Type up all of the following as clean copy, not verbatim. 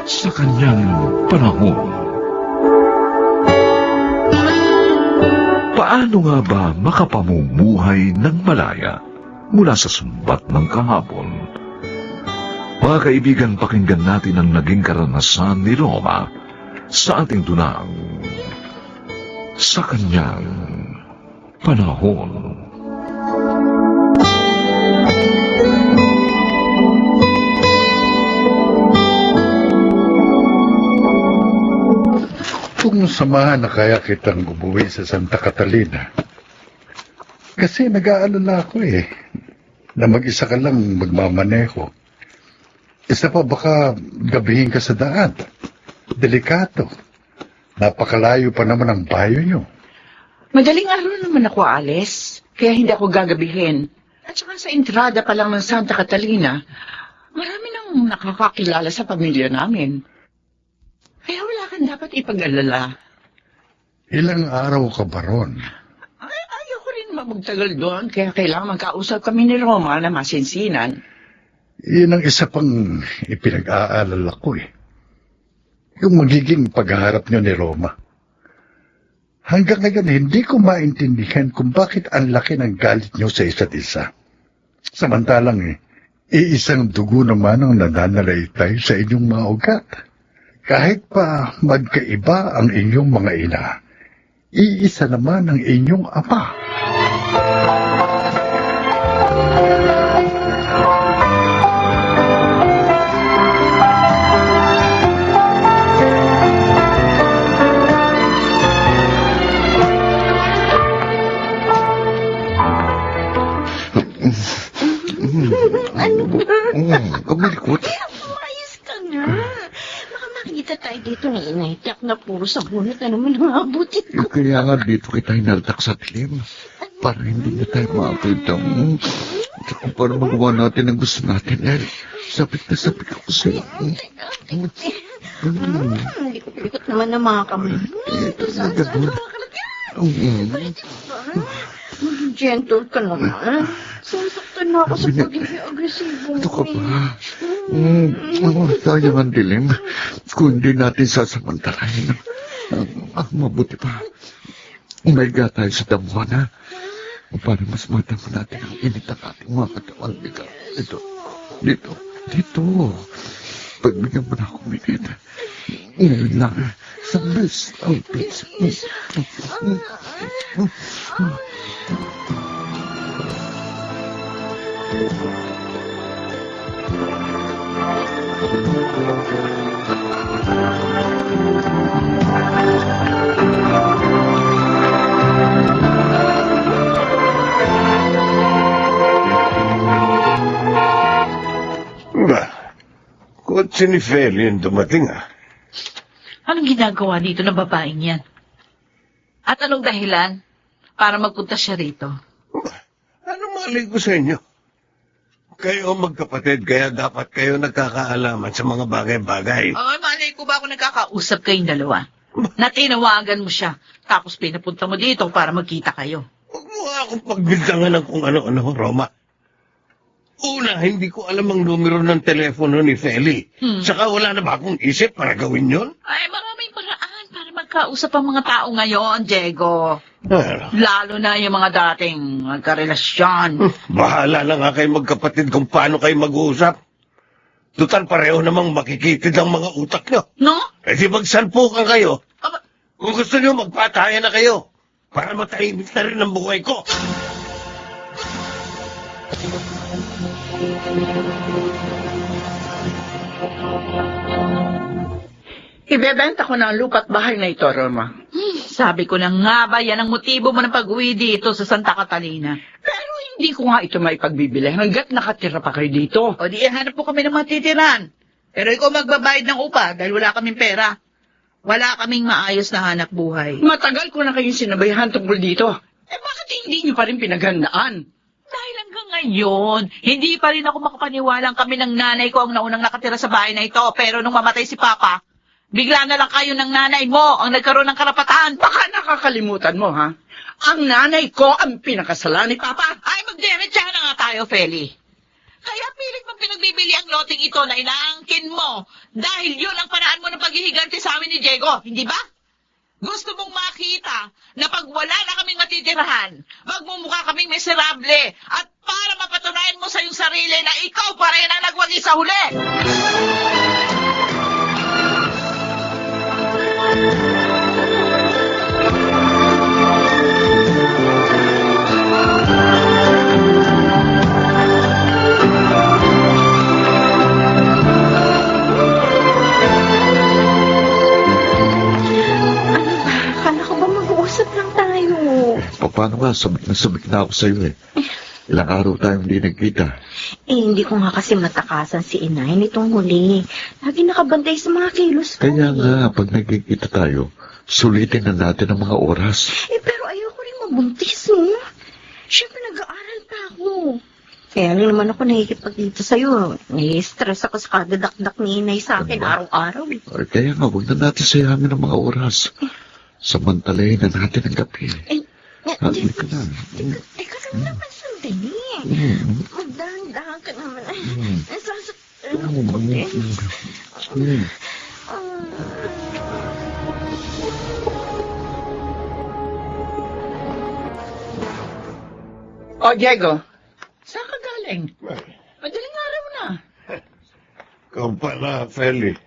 sa kanyang panahon. Paano nga ba makapamumuhay ng malaya mula sa sumbat ng kahapon? Mga kaibigan, pakinggan natin ang naging karanasan ni Roma sa ating tunang sa kanyang panahon. Kung samahan na kaya kitang umuwi sa Santa Catalina. Kasi nag-aalala ako na mag-isa ka lang magmamaneho. Isa pa baka gabihin ka sa daan. Delikato. Napakalayo pa naman ang bayo nyo. Madaling araw naman ako aalis, kaya hindi ako gagabihin. At saka sa entrada pa lang ng Santa Catalina, marami nang nakakakilala sa pamilya namin. Kaya wala kang dapat ipag-alala. Ilang araw ka ba ron? Ayoko rin magtagal doon, kaya kailangan magkausap kami ni Roma na masinsinan. Iyan ang isa pang ipinag-aalala ko Yung magiging pagharap nyo ni Roma. Hanggang ngayon, hindi ko maintindihan kung bakit ang laki ng galit nyo sa isa't isa. Samantalang iisang dugo naman ang nananalaytay sa inyong mga ugat. Kahit pa magkaiba ang inyong mga ina, iisa naman ang inyong ama. Kamalikot. Umayos ka nga. Baka makita tayo dito ng inaitak na puro sa bunot na naman ang abutin ko. Kaya nga dito kita hinaltak sa dilim. Para hindi na tayo makakita. Tsaka para magawa natin ang gusto natin. Sapit na sapit ako sa'yo. Likot-likot naman ang mga kamay. Ito na gano'n. Gentle ka naman. Sasaktan na ako sa pagiging agresibo. Ito ka ba? Sayang ang dilim. Kung hindi natin sasamantalahin. Mabuti pa. Umayga tayo sa damuhan, ha? Para mas matamo natin ang init ng ating mga katawan. Dito. Pagbigyan mo na ako minit. Ngayon lang. Sabis ang pizza. Kotse ni Feli yung dumating, Anong ginagawa dito ng babaeng yan? At anong dahilan para magpunta siya rito? Ano malay ko sa inyo? Kayo magkapatid, kaya dapat kayo nagkakaalaman sa mga bagay-bagay. Ay, malay ko ba ako nagkakausap kayong dalawa? Na tinawagan mo siya, tapos pinapunta mo dito para magkita kayo. Huwag mo nga akong pagbintangan ng kung ano-ano, Roma. Una, hindi ko alam ang numero ng telepono ni Feli. Saka wala na ba akong isip para gawin yun? Ay, maraming paraan para magkausap ang mga tao ngayon, Diego. Well, Lalo na yung mga dating magkarelasyon. bahala na nga kayo magkapatid kung paano kayo mag-uusap. Tutal pareho namang makikitid ang mga utak nyo. No? Eh di magsalpukan kayo. Aba, Kung gusto nyo, magpatayan na kayo. Para matahimik na rin ang buhay ko. Ibebenta ko na ang lupa't bahay na ito, Roma. sabi ko na nga ba yan ang motibo mo ng pag-uwi dito sa Santa Catalina. Pero hindi ko nga ito maipagbibili hanggat nakatira pa kayo dito. O di hanap po kami ng matitiran. Pero ikaw magbabayad ng upa dahil wala kaming pera. Wala kaming maayos na hanap buhay. Matagal ko na kayong sinabayhan tungkol dito. Bakit hindi niyo pa rin pinaghandaan? Dahil hanggang ngayon, hindi pa rin ako makapaniwalang kami ng nanay ko ang naunang nakatira sa bahay na ito. Pero nung mamatay si Papa, bigla na lang kayo ng nanay mo ang nagkaroon ng karapatan. Baka nakakalimutan mo, ha? Ang nanay ko ang pinakasalan ni Papa. Ay, magdiretsahan na nga tayo, Feli. Kaya pilit mong pinagbibili ang loteng ito na inaangkin mo dahil yun ang paraan mo ng paghihiganti sa amin ni Diego, hindi ba? Gusto mong makita na pag wala na kaming matitirahan, magmumukha kaming miserable at para mapatunayan mo sa iyong sarili na ikaw pa rin ang nagwagi sa huli! Akala ko ba mag-uusap lang tayo? Paano nga, sabik na ako sa'yo eh. Ilang araw tayong hindi nagkita. Hindi ko nga kasi matakasan si inay nitong huli. Lagi nakabantay sa mga kilos ko. Kaya nga, pag nagkikita tayo, sulitin na natin ang mga oras. Pero ayoko rin mabuntis, no? Siyempre, nag-aaral pa ako. Kaya lang naman ako nakikipag dito sa'yo. Nai-stress ako sa kadadakdak ni inay sa akin araw-araw. Kaya nga, huwag na natin sayamin ang mga oras. Samantalayin na natin ang gabi. Halika ka na. Teka lang naman sandali. Magdahan-dahan ka naman. Nasasaktan ako din. O, Diego, saan ka galing? Madaling araw na. Ikaw pala, Feli.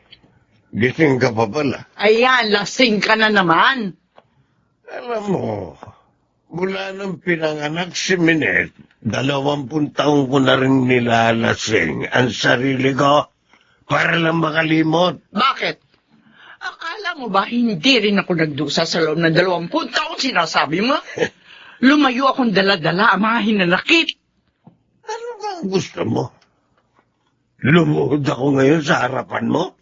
Gising ka pa pala. Ayan, lasing ka na naman. Alam mo, mula nang pinanganak si Minette, 20 taong ko na rin nilalasing ang sarili ko para lang makalimot. Bakit? Akala mo ba hindi rin ako nagdusa sa loob ng 20 taon sinasabi mo? Lumayo akong dala-dala ang mga hinanakit. Ano ba ang gusto mo? Lumuhod ako ngayon sa harapan mo?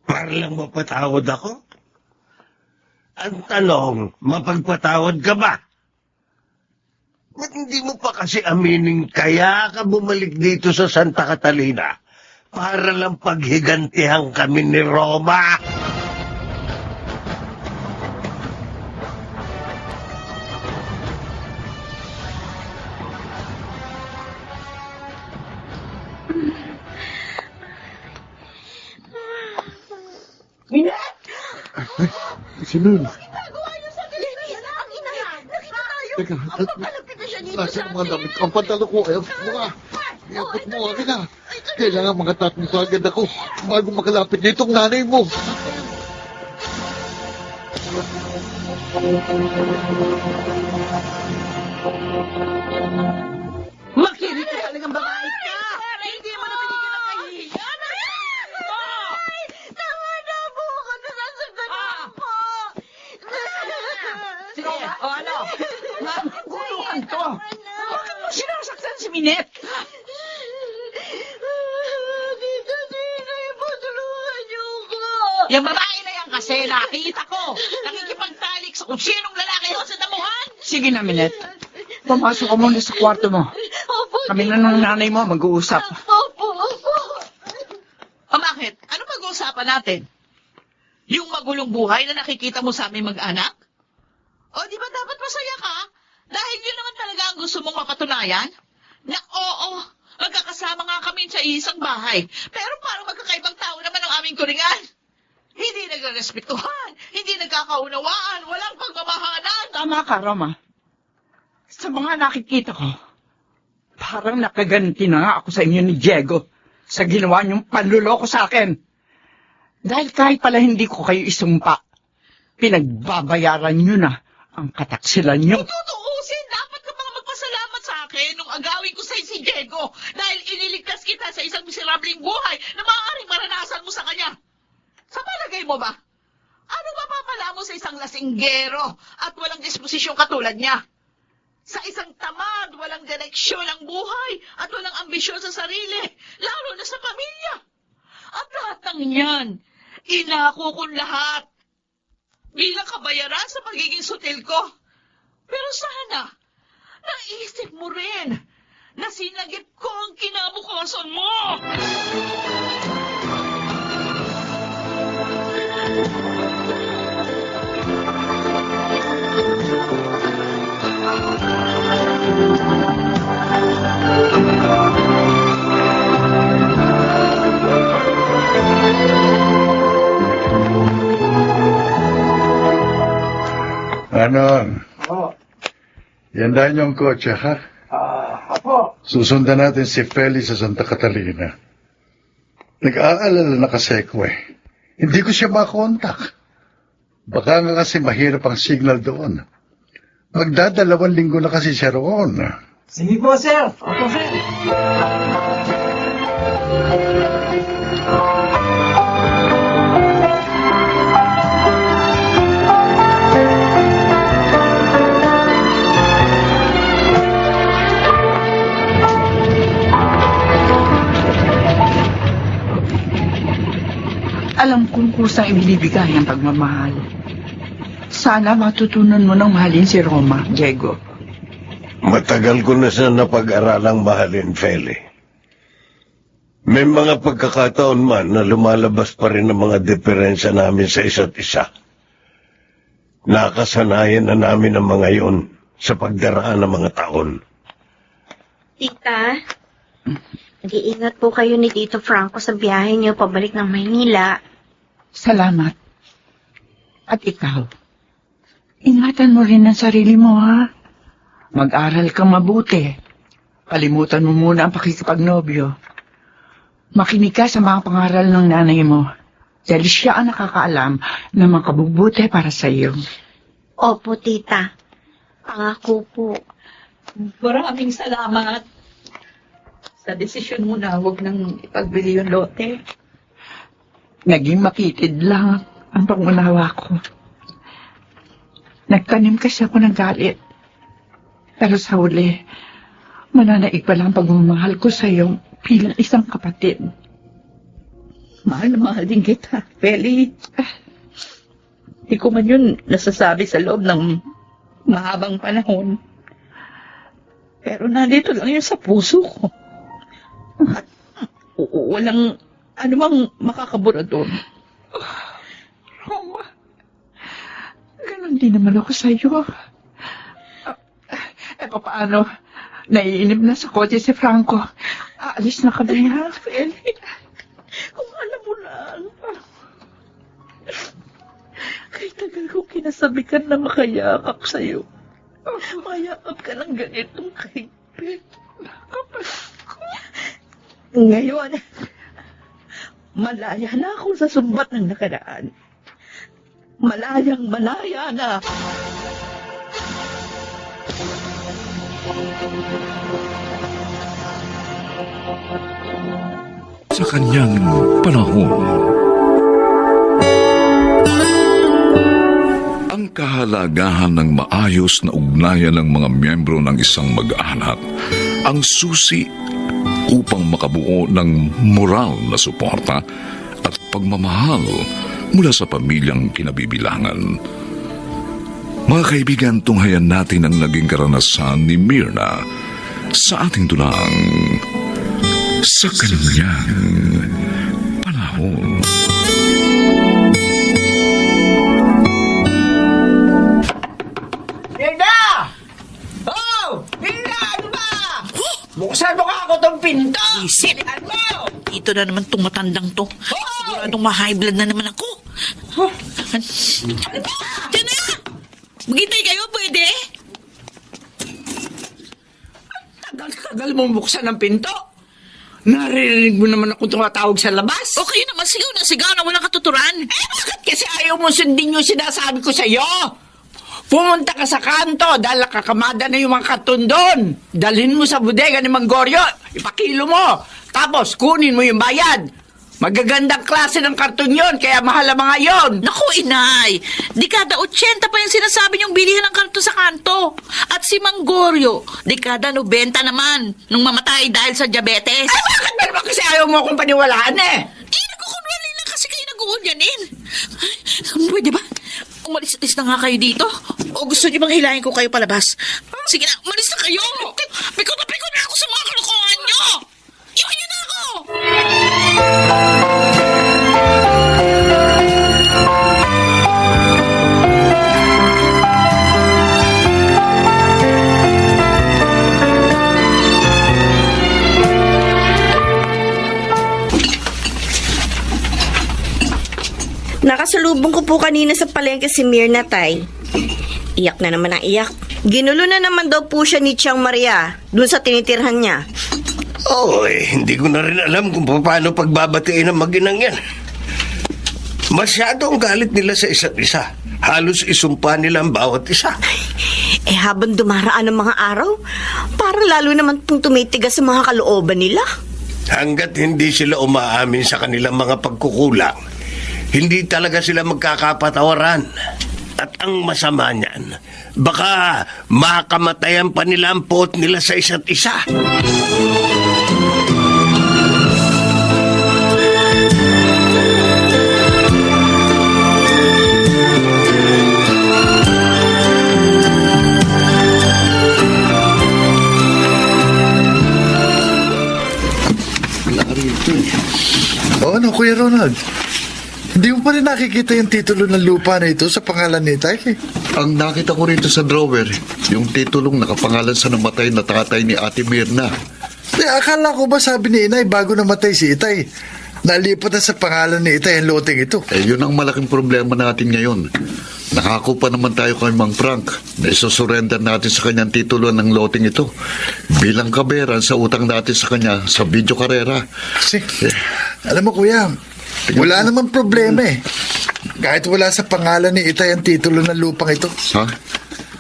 Para lang mapatawad ako? Ang tanong, mapagpatawad ka ba? Ba't hindi mo pa kasi aminin kaya ka bumalik dito sa Santa Catalina para lang paghigantihan kami ni Roma? Sino yun? Ang ina, nakita tayo. Teka, Malapit na siya dito nasa sa mga atin. damit. Ang pantalo ko, eh, mga. Iabot mo, akin na. Kailangan mga tatong sa agad ako bago makalapit nitong nanay mo. Makinig ka talagang babae ka! Hindi mo na binigyan ng kahihiyan! Tama na po ako. Nasasaktan ako. Sige, o ano? Maguguluhan to! Bakit mo sinasaktan si Minette? Dito, tulungan niyo ko. Yung babae na yan kasi nakita ko. Nakikipagtalik sa kung sinong lalaki doon sa damuhan. Sige na, Minette. Pumasok ka muna sa kwarto mo. Opo. Kami na ng nanay mo mag-uusap. Opo. O bakit? Ano pag-uusapan natin? Yung magulong buhay na nakikita mo sa aming mag-anak? O di ba dapat masaya ka? Dahil yun naman talaga ang gusto mong mapatunayan? Na oo, magkakasama nga kami sa isang bahay. Pero parang magkakaibang tao naman ang aming kuringan. Hindi nagrespetuhan, hindi nagkakaunawaan, walang pagmamahalan. Tama ka, Roma. Sa mga nakikita ko, parang nakaganti na nga ako sa inyo ni Diego sa ginawa niyong panluloko sa akin. Dahil kahit pala hindi ko kayo isumpa, pinagbabayaran niyo na ang kataksilan niyo. Kung tutuusin, dapat ka mga magpasalamat sa akin nung agawin ko sa si Diego dahil iniligtas kita sa isang miserableng buhay na maaaring maranasan mo sa kanya. Sa palagay mo ba? Ano ba papala mo sa isang lasinggero at walang disposisyong katulad niya? Sa isang tamad, walang direksyon ang buhay at walang ambisyon sa sarili, lalo na sa pamilya. At lahat ng yan, inako ko lahat bilang kabayaran sa pagiging sutil ko. Pero sana, naisip mo rin na sinagip ko ang kinabukasan mo. Manong. Yan dahil yung kotse, ha? Susundan natin si Feli sa Santa Catalina. Nag-aalala na kasi ako eh. Hindi ko siya makontak. Baka nga kasi mahirap ang signal doon. Magdadalawang linggo na kasi siya roon. Sige po, sir. Opo, sir. Alam kong kusang ibinibigay ang pagmamahal. Sana matutunan mo ng mahalin si Roma, Diego. Matagal ko na siya napag-aralang mahalin, Feli. May mga pagkakataon man na lumalabas pa rin ang mga diferensya namin sa isa't isa. Nakasanayan na namin ang mga yon sa pagdaraan ng mga taon. Tita, mag-iingat po kayo ni Tito Franco sa biyahe niyo pabalik ng Maynila. Salamat. At ikaw, ingatan mo rin ang sarili mo, ha? Mag-aral kang mabuti. Kalimutan mo muna ang pakikipagnobyo. Makinig ka sa mga pangaral ng nanay mo. Dahil siya ang nakakaalam ng mga kabubuti para sa iyo. Opo, tita. Pangako po. Maraming salamat sa desisyon mo na huwag nang ipagbili yung lote. Naging makitid lang ang pangunawa ko. Nagtanim kasi ako ng galit. Pero sa huli, mananaig pa lang ang pagmamahal ko sa iyo bilang isang kapatid. Mahal na mahal din kita, Feli. Hindi ko man yun nasasabi sa loob ng mahabang panahon. Pero nandito lang yun sa puso ko. At walang anumang makakabura doon. Roma, ganun din naman ako sa iyo. Paano? Naiinip na sa kotse si Franco. Aalis na kami, ha, Feli? Kung alam mo lang. Kay tagal ko kinasabikan na makayakap sa'yo. Mayakap ka ng ganitong kaipit. Ngayon, malaya na ako sa sumbat ng nakaraan. Malayang malaya na. Sa kanyang panahon, ang kahalagahan ng maayos na ugnayan ng mga miyembro ng isang mag-anak ang susi upang makabuo ng moral na suporta at pagmamahal mula sa pamilyang kinabibilangan. Mga kaibigan, tunghayan natin ang naging karanasan ni Myrna sa ating dulang sa kanyang panahon. Hilda! Oh! Hilda! Ano ba? Buksan mo ka ako tong pinto! Isip! Ano mo? Ito na naman itong matandang to. Siguradong ma-high blood na naman ako. Ano ba? Diyan na! Maghintay kayo, pwede? Tagal mo buksan ang pinto. Naririnig mo naman akong tumatawag sa labas. Okay naman, sigaw na walang katuturan. Bakit kasi ayaw mo sundin yung sinasabi ko sa'yo? Pumunta ka sa kanto dahil nakakamada na yung mga karton doon. Dalhin mo sa bodega ni Mang Goryo. Ipakilo mo. Tapos kunin mo yung bayad. Magagandang klase ng karton yon, kaya mahal ang mga yon. Naku, inay! Dekada 80 pa yung sinasabi niyong bilihan ng kanto sa kanto. At si Manggoryo, dekada 90 naman, nung mamatay dahil sa diabetes. Ay, bakit ba naman kasi ayaw mo akong paniwalaan eh? Nagkukunwali lang kasi kayo nag-uunyanin. Pwede ba? Umalis-alis na nga kayo dito? O gusto niyo bang hilahin ko kayo palabas? Sige na, umalis na kayo! Pikot na ako sa mga kalokohan niyo! Iwan niyo na ako! Nakasalubong ko po kanina sa palengke si Myrna, tay. Iyak na naman ang iyak. Ginulo na naman daw po siya ni Tiang Maria dun sa tinitirhan niya. Oo, hindi ko na rin alam kung paano pagbabatiin ang mag-inang yan. Masyado ang galit nila sa isa't isa. Halos isumpa nila ang bawat isa. Habang dumaraan ang mga araw, parang lalo naman pong tumitigas sa mga kalooban nila. Hanggat hindi sila umaamin sa kanilang mga pagkukulang, hindi talaga sila magkakapatawaran. At ang masama niyan, baka makamatayan pa nila ang puot nila sa isa't isa. O ano, Kuya Ronald? Hindi mo pa rin nakikita yung titulo ng lupa na ito sa pangalan ni Itay? Ang nakita ko rito sa drawer, yung titulong nakapangalan sa namatay na tatay ni Ate Mirna. Akala ko ba sabi ni Inay bago namatay si Itay, nalipat na sa pangalan ni Itay ang loteng ito? Yun ang malaking problema natin ngayon. Nakako pa naman tayo kay Mang Frank na isusurrender natin sa kanyang titulo ng loting ito bilang kabayaran sa utang natin sa kanya sa video karera. Kasi, alam mo Kuya, wala namang problema eh. Kahit wala sa pangalan ni Itay ang titulo ng lupang ito. Ha?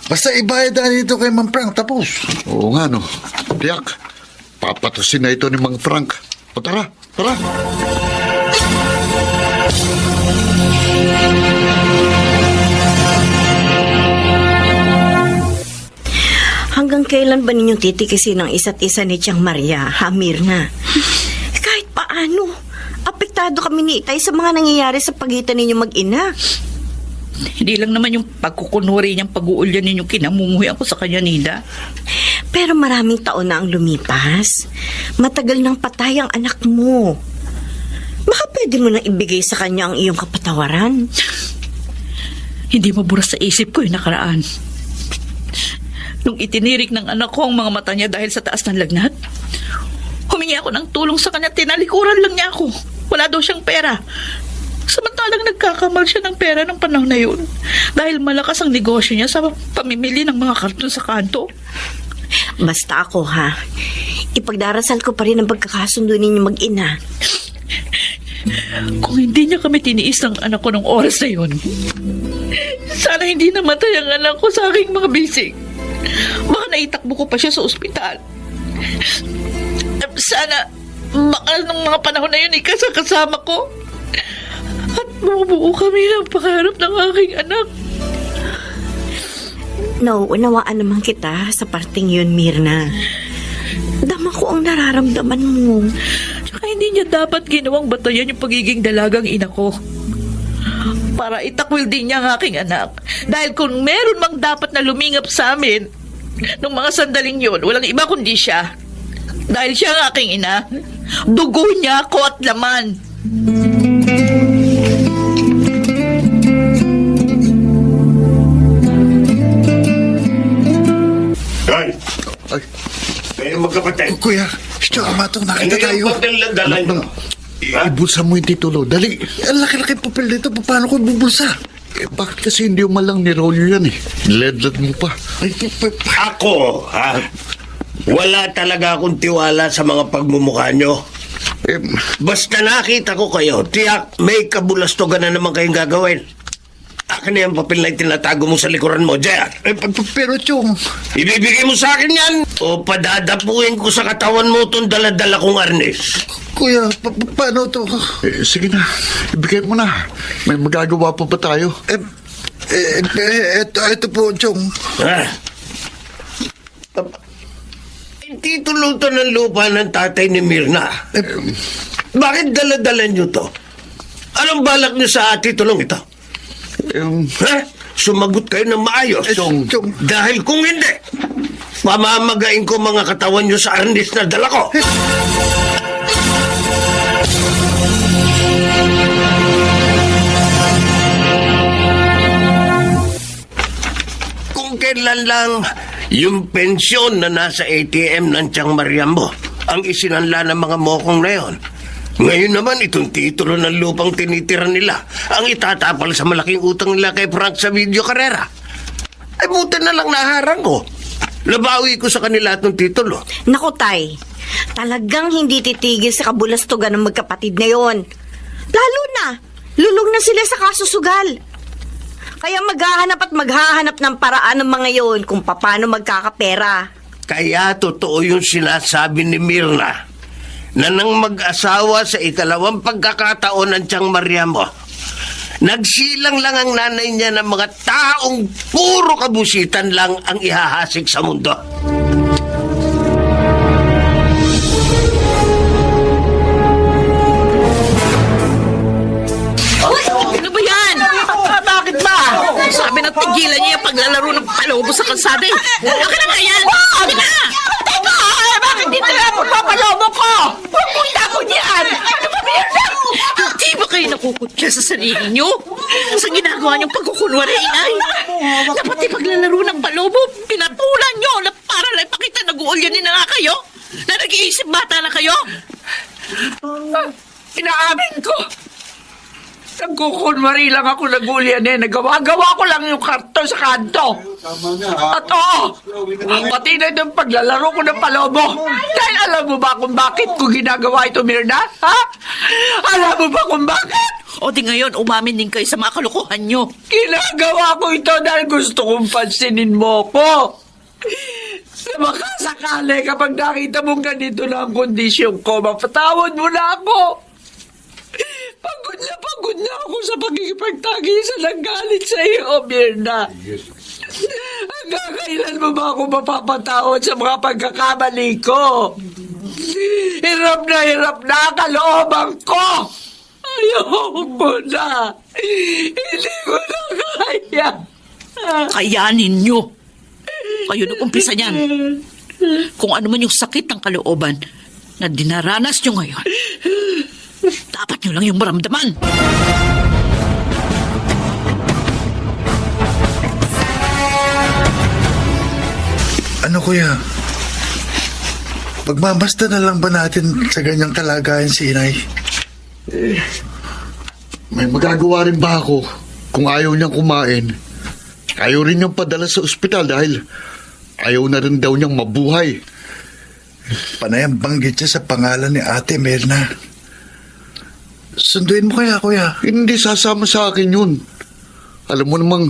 Basta ibayad na dito kay Mang Frank, tapos. Oo nga no. Tiyak, papatusin na ito ni Mang Frank. O tara, tara. Hanggang kailan ba ninyong titikisin ang isa't isa ni Tiang Maria, ha, Mirna? Kahit paano, apektado kami ni Itay sa mga nangyayari sa pagitan ninyo mag-ina. Hindi lang naman yung pagkukunwari niyang pag-uulyan ninyong kinamumuhian ko sa kanya, Nida. Pero maraming taon na ang lumipas. Matagal nang patay ang anak mo. Baka pwede mo nang ibigay sa kanya ang iyong kapatawaran. Hindi maburas sa isip ko yung nakaraan. Nung itinirik ng anak ko ang mga mata niya dahil sa taas ng lagnat, humingi ako ng tulong sa kanya, tinalikuran lang niya ako. Wala daw siyang pera. Samantalang nagkakamal siya ng pera ng panahon na yun dahil malakas ang negosyo niya sa pamimili ng mga karton sa kanto. Basta ako, ha? Ipagdarasal ko pa rin ang pagkakasundo ninyo mag-ina. Kung hindi niya kami tiniis ng anak ko nung oras na yun, sana hindi namatay ang anak ko sa aking mga bisig. Baka naitakbo ko pa siya sa ospital. Sana bakal ng mga panahon na yun ikasakasama ko at mabubuo kami ng pangarap ng aking anak. Nauunawaan naman kita sa parting yun, Mirna. Dama ko ang nararamdaman mo. Tsaka hindi niya dapat ginawang batayan yung pagiging dalagang ina ko. Para itakwil din niya ang aking anak. Dahil kung meron mang dapat na lumingap sa amin, nung mga sandaling yun, walang iba kundi siya. Dahil siya ang aking ina, dugo niya ako at laman. Ay! Ay, Kayo magkapatid. Kuya, siya matong nakita Ano tayo. yung papel na dala niyo? ibulsa mo yung titulo. Dali. Ang laki-laki papel dito, paano ko bubulsa? Bakit kasi hindi mo malang nirolyo yan eh? Ledled mo pa. Ay, Ako, wala talaga akong tiwala sa mga pagmumukha nyo. Basta nakita ko kayo, tiyak may kabulastogan na naman kayong gagawin. Akin na yung papel na itinatago mo sa likuran mo, Jer. pero Chong, Ibibigay mo sa akin yan o padadapuin ko sa katawan mo itong daladala kong arnes. Kuya, paano to? Sige na, ibigay mo na. May magagawa pa ba tayo? Ito po, Chong. Yung titulo to ng lupa ng tatay ni Mirna. Bakit daladala nyo to? Anong balak nyo sa titulong ito? Sumagot kayo ng maayos. Chong. Dahil kung hindi, pamamagain ko mga katawan nyo sa arnis na dala ko. Kung kailan lang yung pensyon na nasa ATM ng Tiang Maria mo ang isinanla ng mga mokong na yon. Ngayon naman, itong titulo ng lupang tinitira nila ang itatapal sa malaking utang nila kay Frank sa video karera. Ay, buti na lang naharang ko. Nabawi ko sa kanila at ng titulo. Naku, Tay, talagang hindi titigil sa kabulastugan ng magkapatid na yon. Lalo na, lulong na sila sa kasusugal. Kaya maghahanap ng paraan ng mga yon kung paano magkakapera. Kaya totoo yung sinasabi ni Mirna na nang mag-asawa sa ikalawang pagkakataon ng Tiyang Maria mo, nagsilang lang ang nanay niya ng mga taong puro kabusitan lang ang ihahasik sa mundo. Ano ba yan? Bakit ba? Sabi na tigilan niya yung paglalaro ng palobo sa kalsada eh. Akin na nga yan! Akin na! Teka! Bakit dito na pagpapalobo ko? Pupunta ko diyan! Ano ba Mirna? Hindi ba kayo nakukutya sa sarili niyo? Sa ginagawa niyong pagkukunwari, inay? Dapat yung paglalaro ng palobo, pinatulan niyo na para lang ipakita nag-uulyanin na nga kayo? Na nag-iisip bata na kayo? Inaamin ko. Nagkukunwari lang ako nag-ulyan eh. Nagawa-gawa ko lang yung karton sa kanto. At oo, pati na itong paglalaro ko ng palobo. Dahil alam mo ba kung bakit ko ginagawa ito, Mirna? Ha? Alam mo ba kung bakit? O di ngayon, umamin din kayo sa mga kalukuhan niyo. Ginagawa ko ito dahil gusto kong pansinin mo ko. Na makasakali kapag nakita mong ganito na ang kondisyon ko, mapatawad mo na ako. Pagod na ako sa pagkikipagtagisa ng galit sa iyo, Mirna. Hanggang kailan mo ba ako mapapatawad sa mga pagkakamali ko? Hirap na kalooban ko. Ayoko na. Hindi ko na kaya. Kayanin niyo. Kayo nag-umpisa niyan. Kung ano man yung sakit ng kalooban na dinaranas niyo ngayon, dapat niyo lang yung maramdaman. Ano kuya? Magmamasta na lang ba natin sa ganyang kalagayan si inay? May magagawa rin ba ako kung ayaw niyang kumain? Ayaw rin niyang padala sa ospital dahil ayaw na rin daw niyang mabuhay. Panayang banggit siya sa pangalan ni Ate Mirna. Sunduin mo kaya, kuya? Hindi sasama sa akin yun. Alam mo namang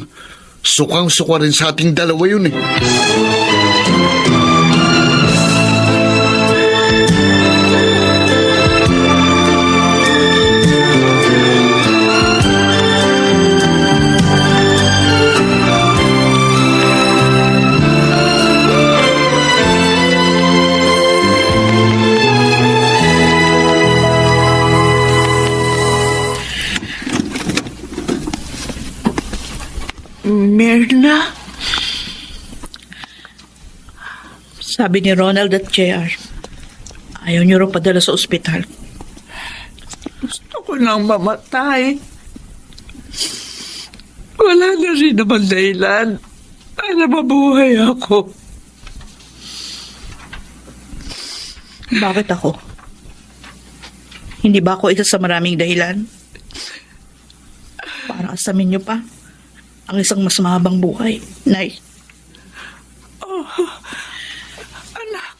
sukang-suka rin sa ating dalawa yun eh. Mirna? Sabi ni Ronald at JR, ayaw niyo rin padala sa ospital. Gusto ko nang mamatay. Wala na rin naman dahilan para mabuhay ako. Bakit ako? Hindi ba ako isa sa maraming dahilan? Para asamin niyo pa ang isang mas mahabang buhay, Nay. Anak,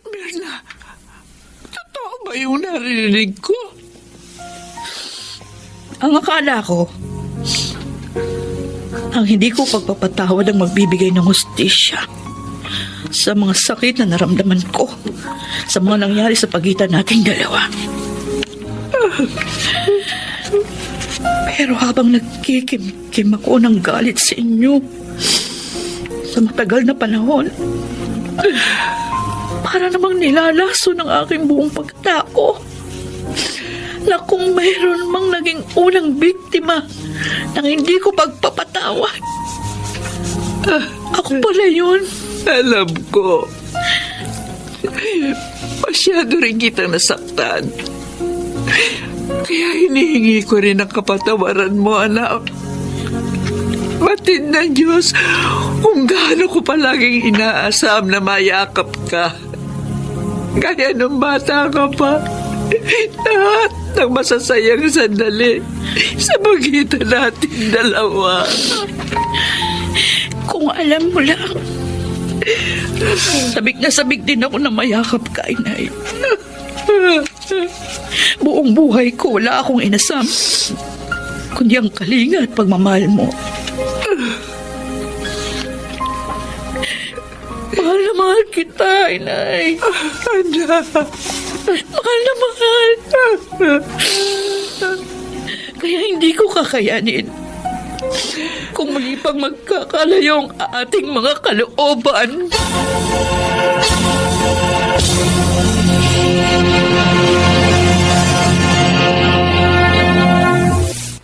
Mirna, totoo ba yung narinig ko? Ang akala ko, ang hindi ko pagpapatawad ang magbibigay ng hustisya sa mga sakit na naramdaman ko sa mga nangyari sa pagitan nating dalawa. Pero habang nagkikimkim ako ng galit sa inyo sa matagal na panahon, para namang nilalaso ng aking buong pagtao na kung mayroon mang naging unang biktima ng hindi ko pagpapatawad, ako pala yun. Alam ko. Masyado rin kitang nasaktan. Kaya hinihingi ko rin ang kapatawaran mo, anak. Batid ng Diyos kung gaano ko palaging inaasam na mayakap ka. Kaya nung bata ka pa, lahat ng masasayang sandali sa pagitan natin dalawa. Kung alam mo lang, sabik na sabik din ako na mayakap ka, inay. Buong buhay ko, wala akong inasam, kundi ang kalinga at pagmamahal mo. Mahal na mahal kita, inay. Mahal na mahal. Kaya hindi ko kakayanin kung muli pang magkakalayo ang ating mga kalooban.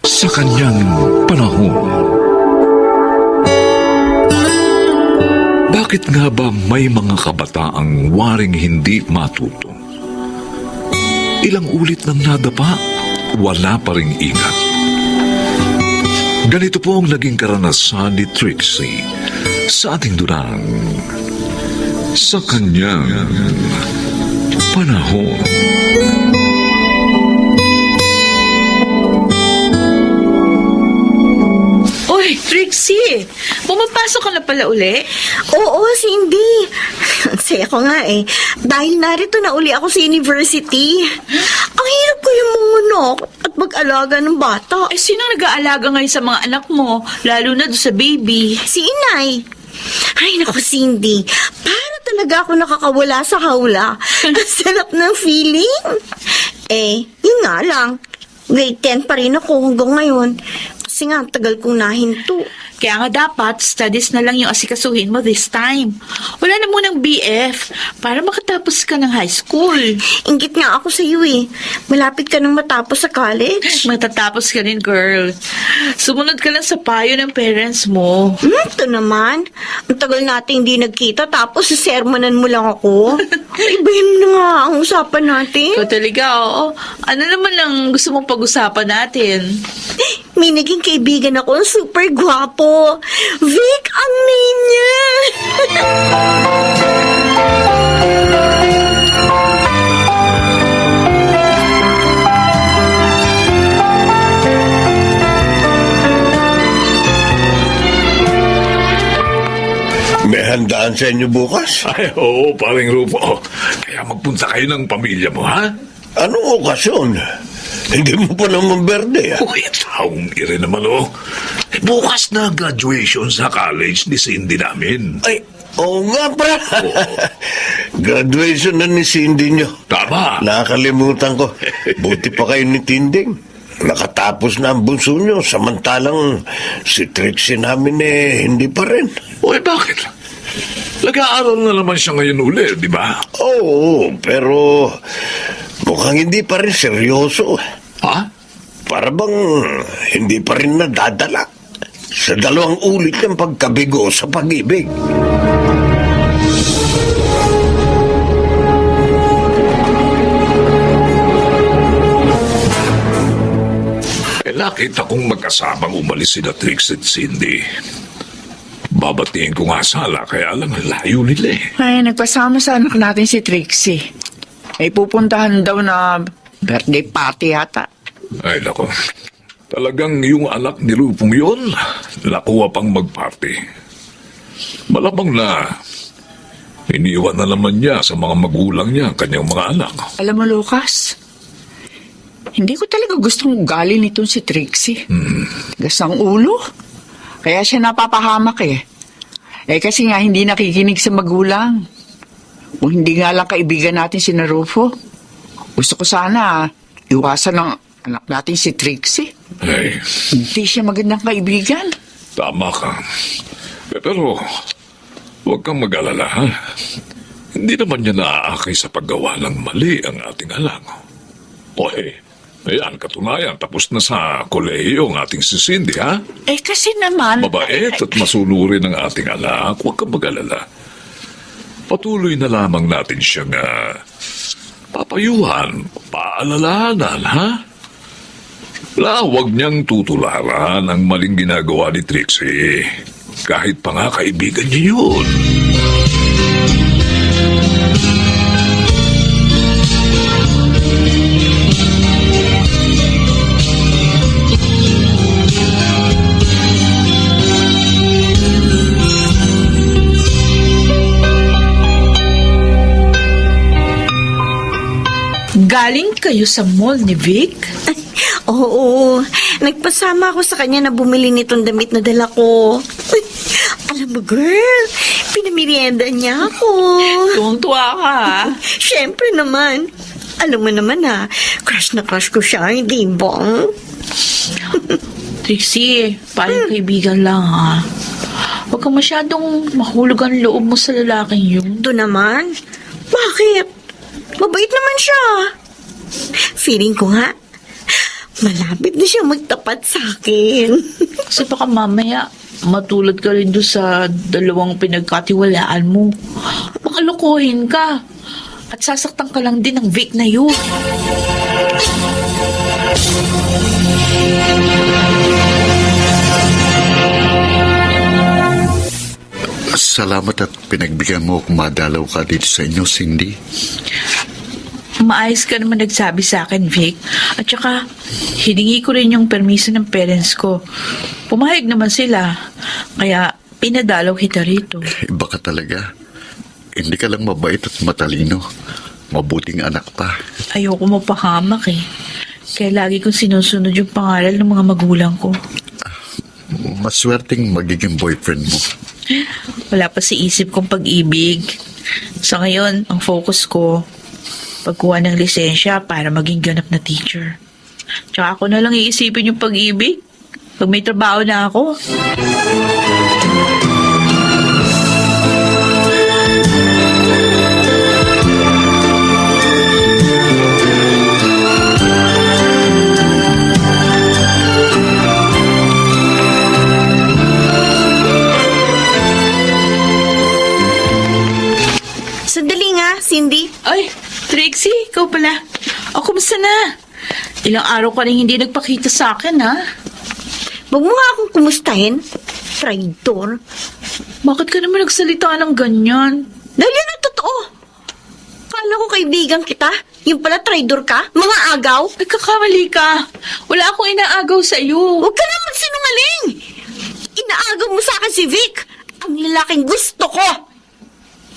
Sa kanyang panahon. Bakit nga ba may mga kabataang waring hindi matuto? Ilang ulit nang nadapa, wala pa ring ingat. Ganito po ang naging karanasan ni Trixie sa ating durang sa kanyang panahon. Oy, Trixie! Pumapasok ka na pala uli? Oo, Cindy. Ang saya ko nga eh. Dahil narito na uli ako sa university. Ang hirap ko yung munok at mag-alaga ng bata. Eh, sino nag-aalaga ngayon sa mga anak mo? Lalo na doon sa baby. Si Inay. Ay, naku, Cindy. Para talaga ako nakakawala sa hawla. Ang sarap ng feeling. Eh, yun nga lang. Grade 10 pa rin ako hanggang ngayon. Kasi nga, ang tagal kong nahinto. Kaya nga dapat, studies na lang yung asikasuhin mo this time. Wala na munang BF para makatapos ka ng high school. Inggit nga ako sa iyo eh. Malapit ka nang matapos sa college. Matatapos ka rin, girl. Sumunod ka lang sa payo ng parents mo. Ito naman. Ang tagal natin hindi nagkita tapos sermonan mo lang ako. Ibahin mo na nga ang usapan natin. Ikaw talaga, oo. Ano naman ang gusto mong pag-usapan natin? May naging kaibigan ako, super gwapo. Vic ang name niya. May handaan sa inyo bukas? Ay, oo, paring Rufo. Kaya magpunta kayo ng pamilya mo, ha? Anong okasyon? Hindi mo pa naman berde, ah. Uy, taong ire naman, oh. Bukas na graduation sa college ni Cindy namin. Ay, oo nga pa. Graduation na ni Cindy nyo. Tama. Nakakalimutan ko. Buti pa kayo ni Tinding. Nakatapos na ang bunso nyo, samantalang si Trixie namin hindi pa rin. Uy, bakit? Nag-aaral na naman siya ngayon uli, di ba? Oo, pero mukhang hindi pa rin seryoso. Ha? Para bang hindi pa rin nadadala sa 2 ulit ng pagkabigo sa pag-ibig. Nakita kong magkasamang umalis sina Trix at Cindy. Babatiin ko nga sala, kaya lang layo nila eh. Ay, nagpasama sa anak natin si Trixie. May pupuntahan daw na birthday party yata. Ay, nako. Talagang yung anak ni Rupong yun, nakuha pang mag-party. Malamang na iniwan na naman niya sa mga magulang niya, kanyang mga anak. Alam mo, Lucas, hindi ko talaga gustong ugali nitong si Trixie. Tigas ang ulo. Kaya siya napapahamak eh. Eh kasi nga hindi nakikinig sa magulang. Kung hindi nga lang kaibigan natin si Rufo, gusto ko sana iwasan ng anak natin si Trixie. Ay, Hindi siya magandang kaibigan. tama ka. Pero, huwag kang mag-alala, ha? Hindi naman niya naaakay sa paggawa ng mali ang ating anak. Okay. Ayan, katunayan, tapos na sa kolehiyo ang ating si Cindy, ha? Eh kasi naman... Mabait at masunurin ang ating anak, huwag kang mag-alala. Patuloy na lamang natin siyang papayuhan, paalalahanan, ha? Huwag niyang tutularan ang maling ginagawa ni Trixie. Kahit pa nga kaibigan niya yun. kayo sa mall ni Vic? Oo, nagpasama ako sa kanya na bumili nitong damit na dala ko. Ay, alam mo, girl, pinamerienda niya ako. Tuwang-tuwa ka, ha? Siyempre naman. Alam mo naman crush na crush ko siya, hindi ba? Trixie, parang kaibigan lang, ha? Huwag kang masyadong mahulog ang loob mo sa lalaking yun. Ito naman? Bakit? Mabait naman siya. Feeling ko nga, malapit na siya magtapat sa akin. Kasi baka mamaya, matulad ka rin doon sa dalawang pinagkatiwalaan mo. Baka lokohin ka. At sasaktan ka lang din ng Vic na yun. Salamat at pinagbigyan mo kung madalaw ka dito sa inyo, Cindy. Maayos ka naman nagsabi sa akin, Vic. At saka, hiningi ko rin yung permiso ng parents ko. Pumayag naman sila. Kaya, pinadalaw kita rito. Iba ka talaga. Hindi ka lang mabait at matalino. Mabuting anak pa. Ayoko mapahamak eh. Kaya lagi kong sinusunod yung pangaral ng mga magulang ko. Maswerteng magiging boyfriend mo. Wala pa sa isip kong pag-ibig. Sa ngayon, ang focus ko, pagkuha ng lisensya para maging ganap na teacher. Tsaka ako na lang iisipin yung pag-ibig pag may trabaho na ako. Sandali nga, Cindy. Ay, Trixie, ikaw pala. O, kumusta na? Ilang araw ka rin hindi nagpakita sa akin, ha? Huwag mo nga akong kumustahin. Traitor. Bakit ka naman nagsalita ng ganyan? Dahil yan ang totoo. Kala ko kaibigan kita. Yung pala traidor ka. Mga agaw. Nagkakamali ka. Wala akong inaagaw sa iyo. Huwag ka naman sinungaling. Inaagaw mo sa akin si Vic. Ang lalaking gusto ko.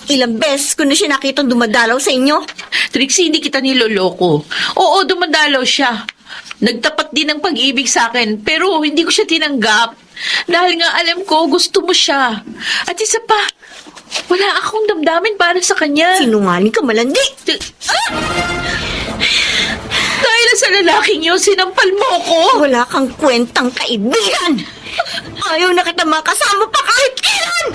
Ilang beses ko na siya nakitang dumadalaw sa inyo. Trixie, hindi kita niloloko. Oo, dumadalaw siya. Nagtapat din ng pag-ibig sa akin, pero hindi ko siya tinanggap. Dahil nga alam ko, gusto mo siya. At isa pa, wala akong damdamin para sa kanya. Sinungaling ka, malandi. Dahil sa lalaking yun, sinampal mo ko. Wala kang kwentang kaibigan. Ayaw na kita makasama pa kahit kailan.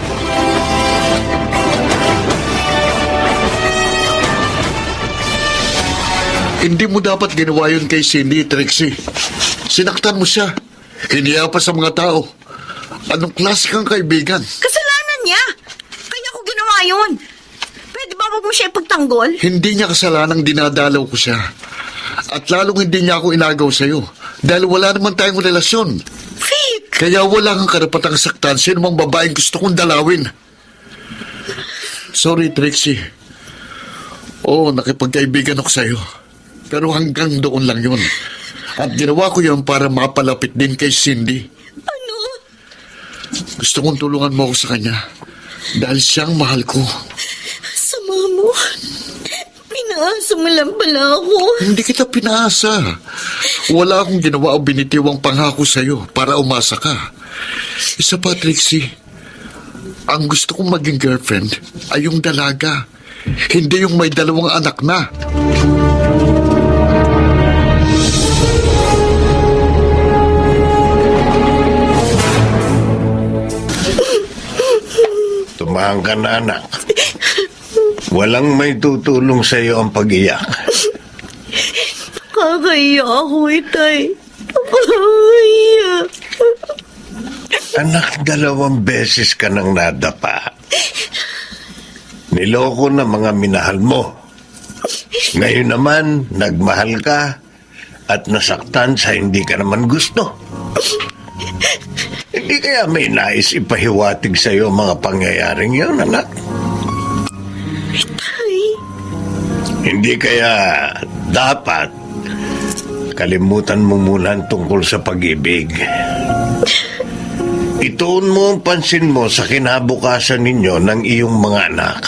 Hindi mo dapat ginawa yun kay Cindy, Trixie. Sinaktan mo siya. Hiniya pa sa mga tao. Anong klase kang kaibigan? Kasalanan niya. Kaya ko ginawa yun. Pwede ba wag mo siya ipagtanggol? Hindi niya kasalanang dinadalaw ko siya. At lalong hindi niya ako inagaw sa'yo. Dahil wala naman tayong relasyon. Vic! Kaya wala kang karapatang saktan sino mang babaeng gusto kong dalawin. Sorry, Trixie. Oo, nakipagkaibigan ako sa'yo. Pero hanggang doon lang yun. At ginawa ko yun para mapalapit din kay Cindy. Ano? Gusto kong tulungan mo ako sa kanya. Dahil siyang mahal ko. Sama mo. Pinaasa mo lang pala ako. Hindi kita pinaasa. Wala akong ginawa o binitiwang pangako sa'yo para umasa ka. Isa pa, Trixie. Ang gusto kong maging girlfriend ay yung dalaga. Hindi yung may dalawang anak na. Tumahang ka na, anak. Walang may tutulong sa iyo ang pag-iyak. Kakaiya ako, itay. Kakaiya. Anak, 2 beses ka nang nadapa. Niloko na mga minahal mo. Ngayon naman, nagmahal ka at nasaktan sa hindi ka naman gusto. Hindi kaya may nais ipahiwatig sa iyo mga pangyayaring yun, anak? Itay. Hindi kaya dapat kalimutan mo muna ang tungkol sa pag-ibig. Ituon mo ang pansin mo sa kinabukasan ninyo ng iyong mga anak.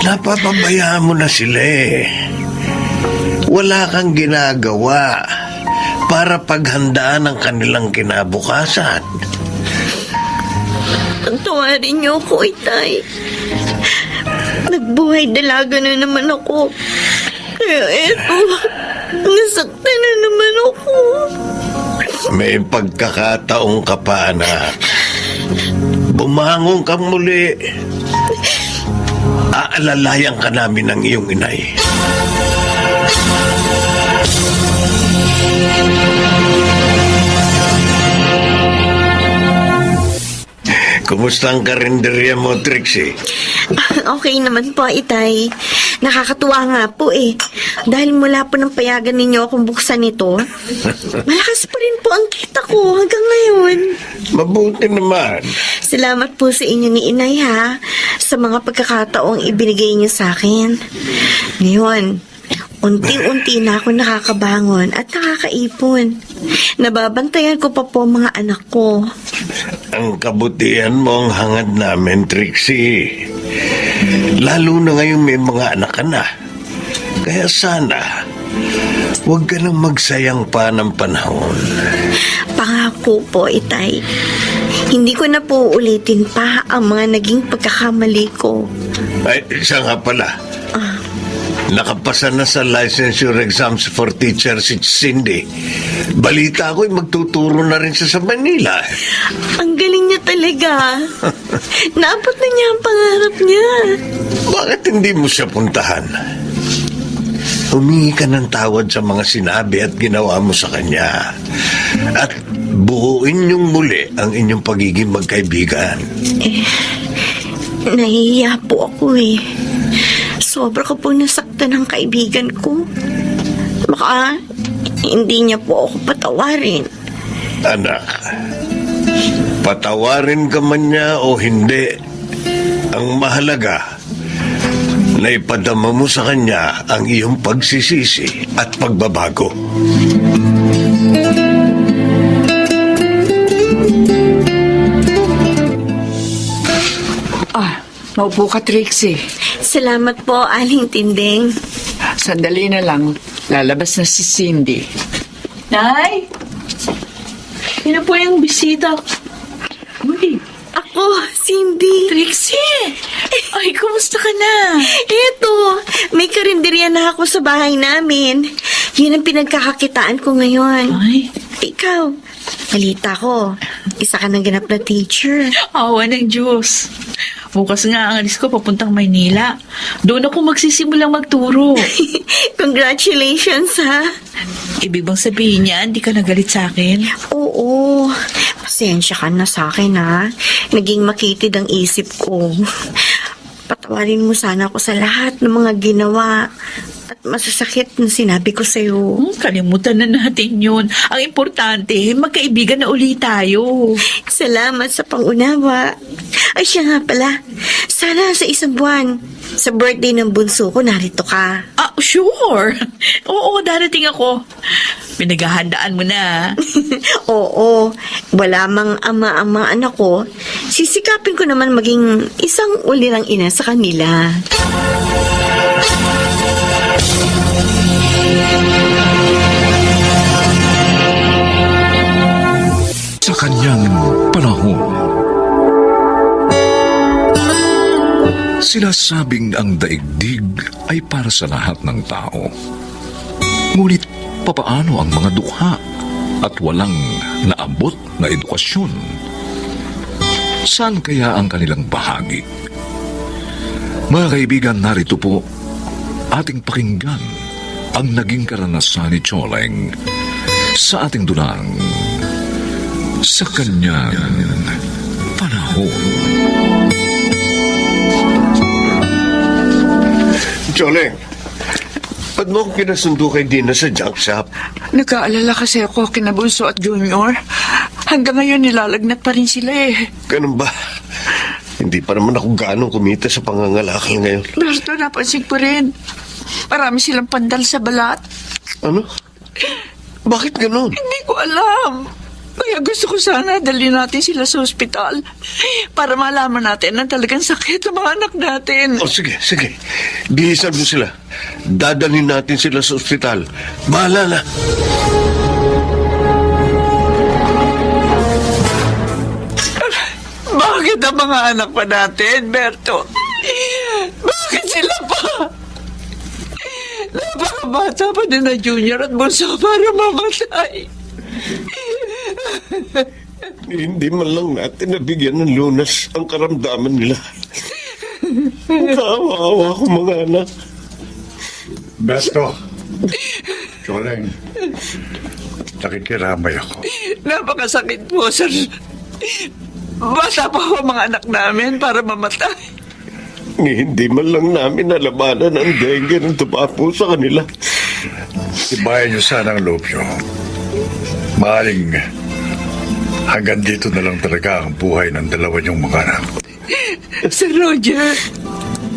Napapabayaan mo na sila eh. Wala kang ginagawa para paghandaan ang kanilang kinabukasan. Tawarin niyo ako, Itay. Nagbuhay dalaga na naman ako. Kaya eto, nasaktan na naman ako. May pagkakataong ka pa, anak. Bumangon ka muli. Aalalayan ka namin ng iyong inay. Kumusta ang karinderya mo, Trixie? Okay naman po, Itay. Nakakatuwa nga po eh. Dahil mula po ng payagan ninyo akong buksan ito, malakas pa rin po ang kita ko hanggang ngayon. Mabuti naman. Salamat po sa inyo ni Inay ha, sa mga pagkakataong ibinigay niyo sa akin. Ngayon, unti-unti na ako nakakabangon at nakakaipon. Nababantayan ko pa po mga anak ko. Ang kabutihan mo ang hangad namin, Trixie. Lalo na ngayon may mga anak ka na. Kaya sana, huwag ka nang magsayang pa ng panahon. Pangako po, Itay. Hindi ko na po ulitin pa ang mga naging pagkakamali ko. Ay, siya nga pala. Nakapasa na sa licensure exams for teachers si Cindy. Balita ko'y magtuturo na rin siya sa Manila. Ang galing niya talaga. Naabot na niya ang pangarap niya. Bakit hindi mo siya puntahan? Humingi ka ng tawad sa mga sinabi at ginawa mo sa kanya. At buuin niyong muli ang inyong pagiging magkaibigan. Nahihiya po ako eh. Sobra ko po nasaktan ng kaibigan ko. Baka hindi niya po ako patawarin. Anak, patawarin ka man niya o hindi, ang mahalaga, na ipadama mo sa kanya ang iyong pagsisisi at pagbabago. Maupo ka, Trixie. Salamat po, Aling Tinding. Sandali na lang. Lalabas na si Cindy. Nay? Sino po yung bisita? Uy, Ako, Cindy. Trixie! Ay, kumusta ka na? Eto, may karinderya na ako sa bahay namin. Yun ang pinagkakakitaan ko ngayon. Ay, Ikaw, balita ko, isa ka ng ganap na teacher. awa ng Diyos. Bukas nga ang alis ko papuntang Maynila. Doon ako magsisimulang magturo. Congratulations, ha? Ibig bang sabihin niya, hindi ka nagalit sa akin? Oo, pasensya ka na sa akin, ha? Naging makitid ang isip ko. Patawarin mo sana ako sa lahat ng mga ginawa at masasakit na sinabi ko sa'yo. Kalimutan na natin yun. Ang importante, magkaibigan na uli tayo. Salamat sa pangunawa. Ay, siya nga pala. Sana sa isang buwan, sa birthday ng bunso ko, narito ka. Ah, sure. Oo, darating ako. Pinaghahandaan mo na. Oo, wala mang ama-ama anak ko. Sisikapin ko naman maging isang ulirang ina sa kanila. Sa kanyang panahon, sinasabing ang daigdig ay para sa lahat ng tao. Ngunit papaano ang mga dukha at walang naabot na edukasyon? Saan kaya ang kanilang bahagi? Mga kaibigan, narito po ating pakinggan ang naging karanasan ni Choleng sa ating dulang sa kanyang panahon. Choleng, ba't mo akong kinasundo kay Dina sa junk shop? Nag-aalala kasi ako kina Bunso at Junior. Hanggang ngayon nilalagnat pa rin sila eh. Ganun ba? Hindi pa naman ako ganong kumita sa pangangalakal ngayon. Berto, napansin ko rin. Marami silang pandal sa balat. Ano? Bakit ganun? Hindi ko alam. Kaya gusto ko sana dali natin sila sa ospital para malaman natin na talagang sakit ang mga anak natin. O sige. Bihisan mo sila. Dadalhin natin sila sa ospital. Bahala na. Bakit ang mga anak pa natin, Berto? Bakit sila pa? Napakabata pa din na Junior at Bunso para mamatay. Hindi man lang natin nabigyan ng lunas ang karamdaman nila. Kaawa-awa ko mga anak. Besto, Choleng, nakikiramay ako. Napakasakit po, sir. Bata pa ho ang mga anak namin para mamatay. Hindi man lang namin nalabanan ang dengue ng tumapo sa kanila. Ibayan niyo sana ang loob niyo. Maaring hanggang dito na lang talaga ang buhay ng dalawa niyong mga anak. Sir Roger,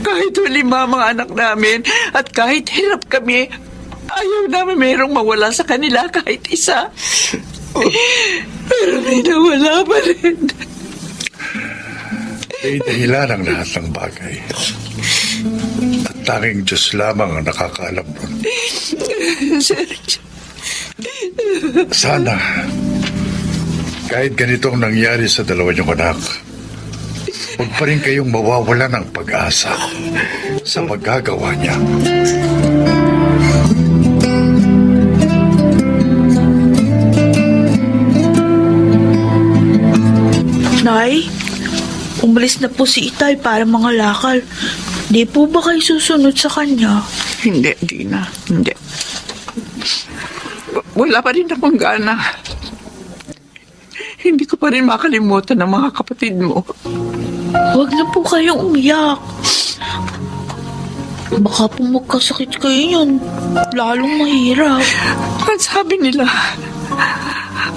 kahit lima mga anak namin at kahit hirap kami, ayaw namin mayroong mawala sa kanila kahit isa. Pero may nawala pa rin. May dahilan ang lahat ng bagay. At tanging Diyos lamang ang nakakaalam nun. Sir, Sana, kahit ganitong nangyari sa dalawa niyong anak, huwag pa rin kayong mawawala ng pag-asa sa magagawa niya. Nay, umalis na po si Itay para mga lakal. Di po ba kayo susunod sa kanya? hindi, Dina, hindi. Wala pa rin akong gana. Hindi ko pa rin makalimutan ang mga kapatid mo. Huwag na po kayong umiyak. Baka po magkasakit kayo yun. Lalong mahirap. Ang sabi nila,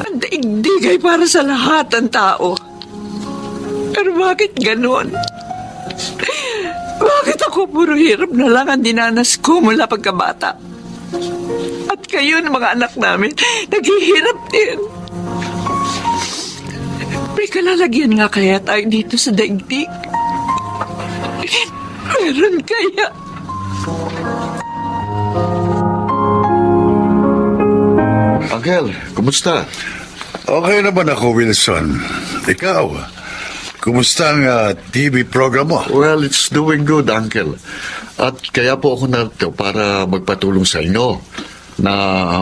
ang daigdig ay para sa lahat ng tao. Pero bakit ganon? Bakit ako puro hirap na lang ang dinanas ko mula pagkabata? At kayo ng mga anak namin, naghihirap din. May kalalagyan nga kaya tayo dito sa daigdig? Meron kaya? Angel, kumusta? Okay naman ako, Wilson. Ikaw, kumusta ang TV program mo? Well, it's doing good, Uncle. At kaya po ako narito para magpatulong sa inyo na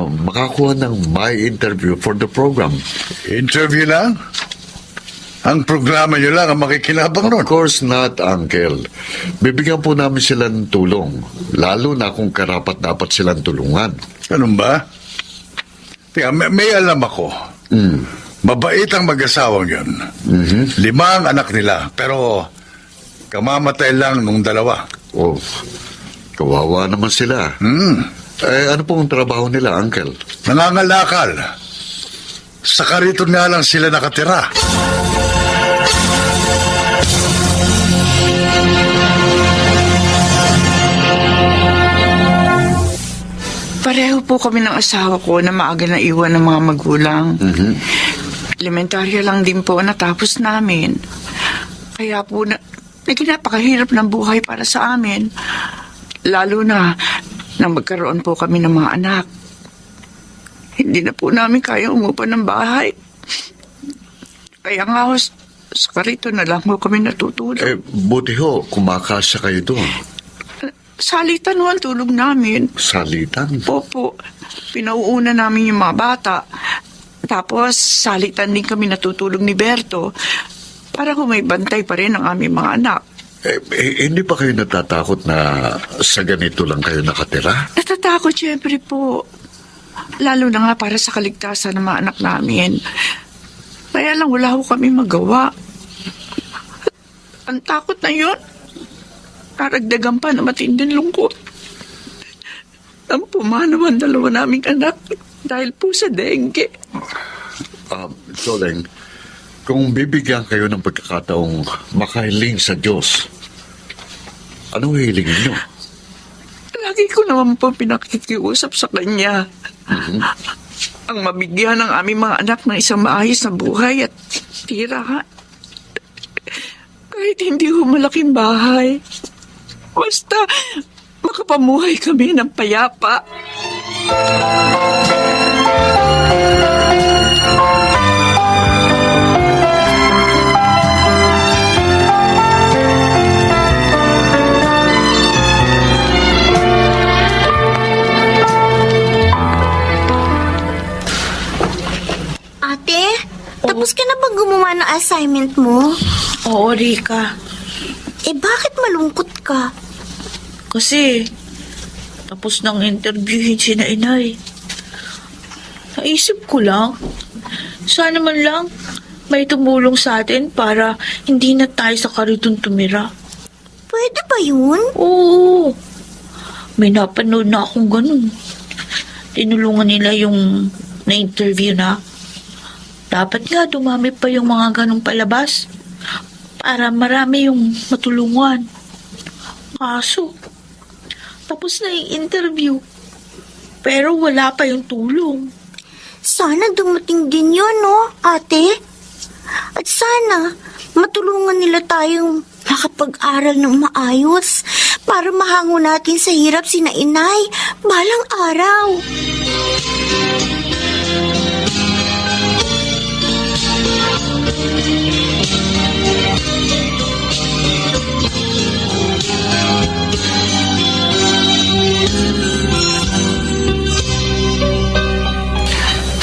makakuha ng my interview for the program. Interview lang? Ang programa niyo lang ang makikinabang nun. Of course not, Uncle. Bibigyan po namin sila ng tulong, lalo na kung karapat-dapat silang tulungan. Ganun ba? Kaya may alam ako. Mabait ang mag-asawang yun. 5 ang anak nila, pero kamamatay lang nung 2. Oh, kawawa naman sila. Eh, ano pong trabaho nila, Uncle? Nangangalakal. Sa kariton nga lang sila nakatira. Pareho po kami ng asawa ko na maaga na iwan ng mga magulang. Elementarya lang din po natapos namin. Kaya po naginapakahirap ng buhay para sa amin. Lalo na nang magkaroon po kami ng mga anak. Hindi na po namin kaya umupa ng bahay. Kaya nga ho, sa karito na lang ho kami natutulog. Eh, buti ho, kumakasya kayo doon. Salitan ho ang tulog namin. Salitan? Opo, pinauuna namin yung mga bata. Tapos, salitan din kami natutulog ni Berto para kung may bantay pa rin ang aming mga anak. Hindi pa kayo natatakot na sa ganito lang kayo nakatira? Natatakot siyempre po. Lalo na nga para sa kaligtasan ng mga anak namin. Kaya lang wala ko kami magawa. Ang takot na yun. Karagdagan pa na matinding lungkot. Ang pumanaw ang 2 naming anak dahil po sa dengue. Soleng, kung bibigyan kayo ng pagkakataong makahiling sa Diyos, anong hihilingin nyo? Lagi ko naman po pinakikiusap sa kanya. ang mabigyan ng aming mga anak ng isang maayos na buhay at tirahan. Kahit hindi ho malaking bahay. Basta makapamuhay kami ng payapa. Ate, tapos ka na ba gumawa ng assignment mo? Oo, Rika. Bakit malungkot ka? Kasi, tapos nang interviewin si na inay. Naisip ko lang, sana man lang may tumulong sa atin para hindi na tayo sa kariton tumira. Pwede ba yun? Oo, may napanood na akong ganun. Tinulungan nila yung na-interview na. Dapat nga dumami pa yung mga ganong palabas para marami yung matulungan. Kaso, tapos na yung interview. Pero wala pa yung tulong. Sana dumating din yun, no, ate? At sana matulungan nila tayong makapag-aral ng maayos para mahango natin sa hirap sina inay balang araw.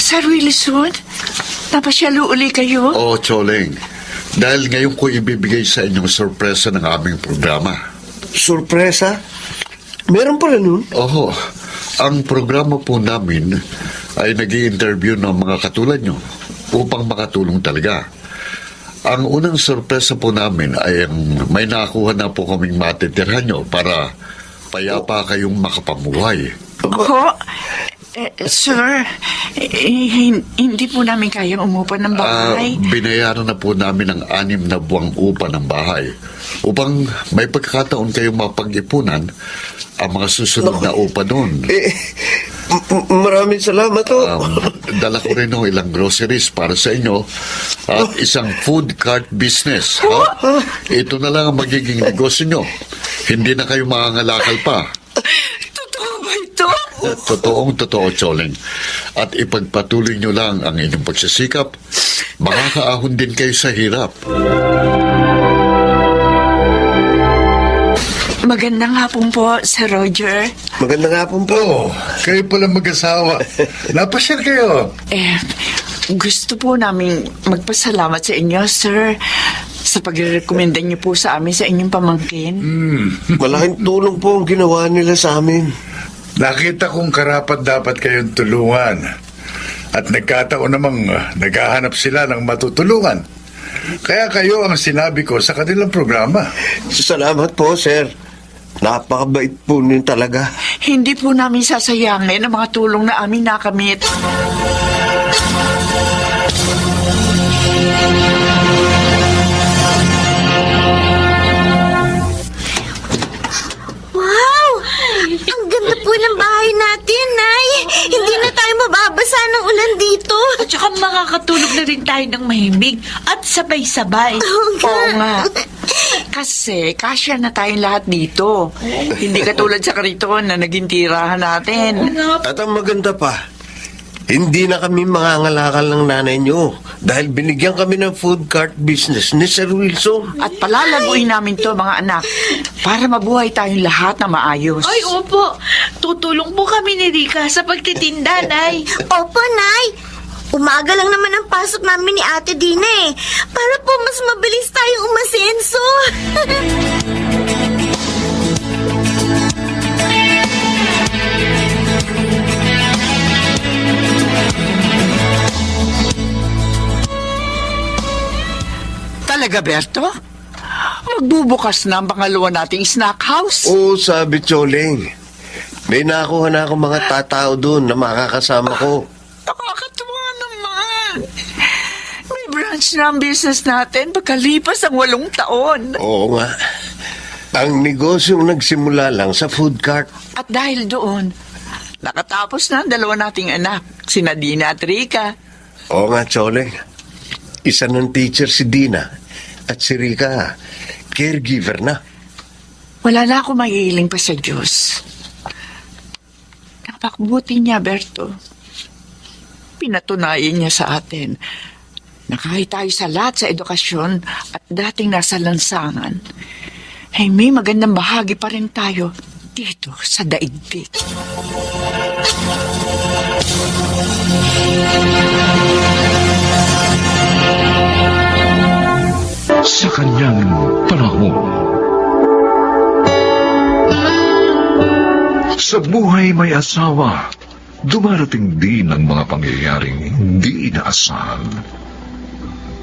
Sir Wilson, napasyalo uli kayo? Oo, Choling. Dahil ngayon ko ibibigay sa inyong sorpresa ng aming programa. Sorpresa? Meron pala nun? Oo, ang programa po namin ay nag-i-interview ng mga katulad nyo upang makatulong talaga. Ang unang sorpresa po namin ay ang may nakakuha na po kaming matitirhan nyo para payapa kayong makapamuhay. Ako? Sir, hindi po namin kayang umupa ng bahay. Binayaran na po namin ang 6 na buwang upa ng bahay upang may pagkakataon kayong mapag-ipunan ang mga susunod na upa doon. Maraming salamat ho. Dala ko rin ng ilang groceries para sa inyo at isang food cart business. Ha? Ito na lang ang magiging negosyo nyo. Hindi na kayo makangalakal pa. Totoo ba ito? Totoong-totoo, Choling. At ipagpatuloy nyo lang ang inyong pagsisikap. Makakaahon din kayo sa hirap. Magandang hapon po, Sir Roger. Magandang hapon po. Oo, kayo pala mag-asawa. Napasyal kayo. Gusto po namin magpasalamat sa inyo, Sir, sa pagre-recommenda niyo po sa amin sa inyong pamangkin. Malaking tulong po ang ginawa nila sa amin. Nakita kong karapat dapat kayong tulungan. At nagkataon namang naghahanap sila ng matutulungan. Kaya kayo ang sinabi ko sa kanilang programa. Salamat po, sir. Napakabait po niyo talaga. Hindi po namin sasayangin ang mga tulong na amin nakamit. Wow! Ang ganda po ng bahay natin, Nay. Hindi na tayo mababasa ng ulan dito. At saka makakatulog na rin tayo ng mahimig at sabay-sabay. Oo nga. Kasi kasya na tayong lahat dito. Hindi katulad sa kariton na naging tirahan natin. At ang maganda pa, hindi na kami mangangalakal ng nanay niyo dahil binigyan kami ng food cart business ni Sir Wilson. At palalaguin namin to, mga anak, para mabuhay tayong lahat na maayos. Ay, opo. Tutulong po kami ni Rika sa pagtitinda, Nay. Opo, Nay. Umaga lang naman ang pasok namin ni Ate Dina eh. Para po mas mabilis tayong umasenso. Talaga, Berto? Magbubukas na ang pangalawa nating snack house? Oo, sabi Choling. May nakuha na akong mga tatao doon na makakasama ko. Nakakatuwa naman. May branch na ang business natin pagkalipas ang 8 taon. Oo nga. Ang negosyong nagsimula lang sa food cart. At dahil doon, Nakatapos na ang dalawa nating anak, sina Dina at Rika. Oo nga, Chole. Isa ng teacher si Dina at si Rika, caregiver na. Wala na ako maiiling pa sa Diyos. Napakabuti niya, Berto. Pinatunayan niya sa atin na kahit tayo sa lahat sa edukasyon at dating nasa lansangan, ay may magandang bahagi pa rin tayo dito sa daigdig. Sa kanyang panahon. Sa buhay may asawa, dumarating din ang mga pangyayaring hindi inaasahan.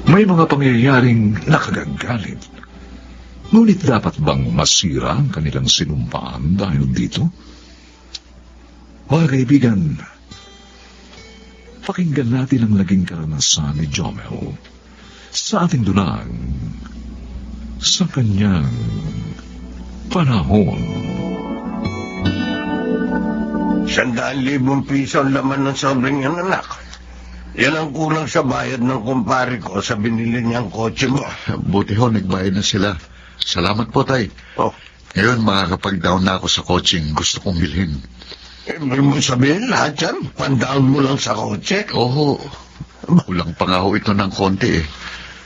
May mga pangyayaring nakagagalit. Ngunit dapat bang masira ang kanilang sinumpaan dahil dito? Mga kaibigan, pakinggan natin ang naging karanasan ni Jomel sa ating dunang sa kanyang panahon. 100,000 piso ang laman ng sobrang yan, anak. Yan ang kulang sa bayad ng kumpare ko sa binili niyang kotse mo. Buti ho, nagbayad na sila. Salamat po, tay. Oh, Ngayon, makakapag-down na ako sa coaching gusto kong bilhin. may mo sabihin lahat yan? Pandown mo lang sa kotse? Oo, kulang pa nga ho ito ng konti eh.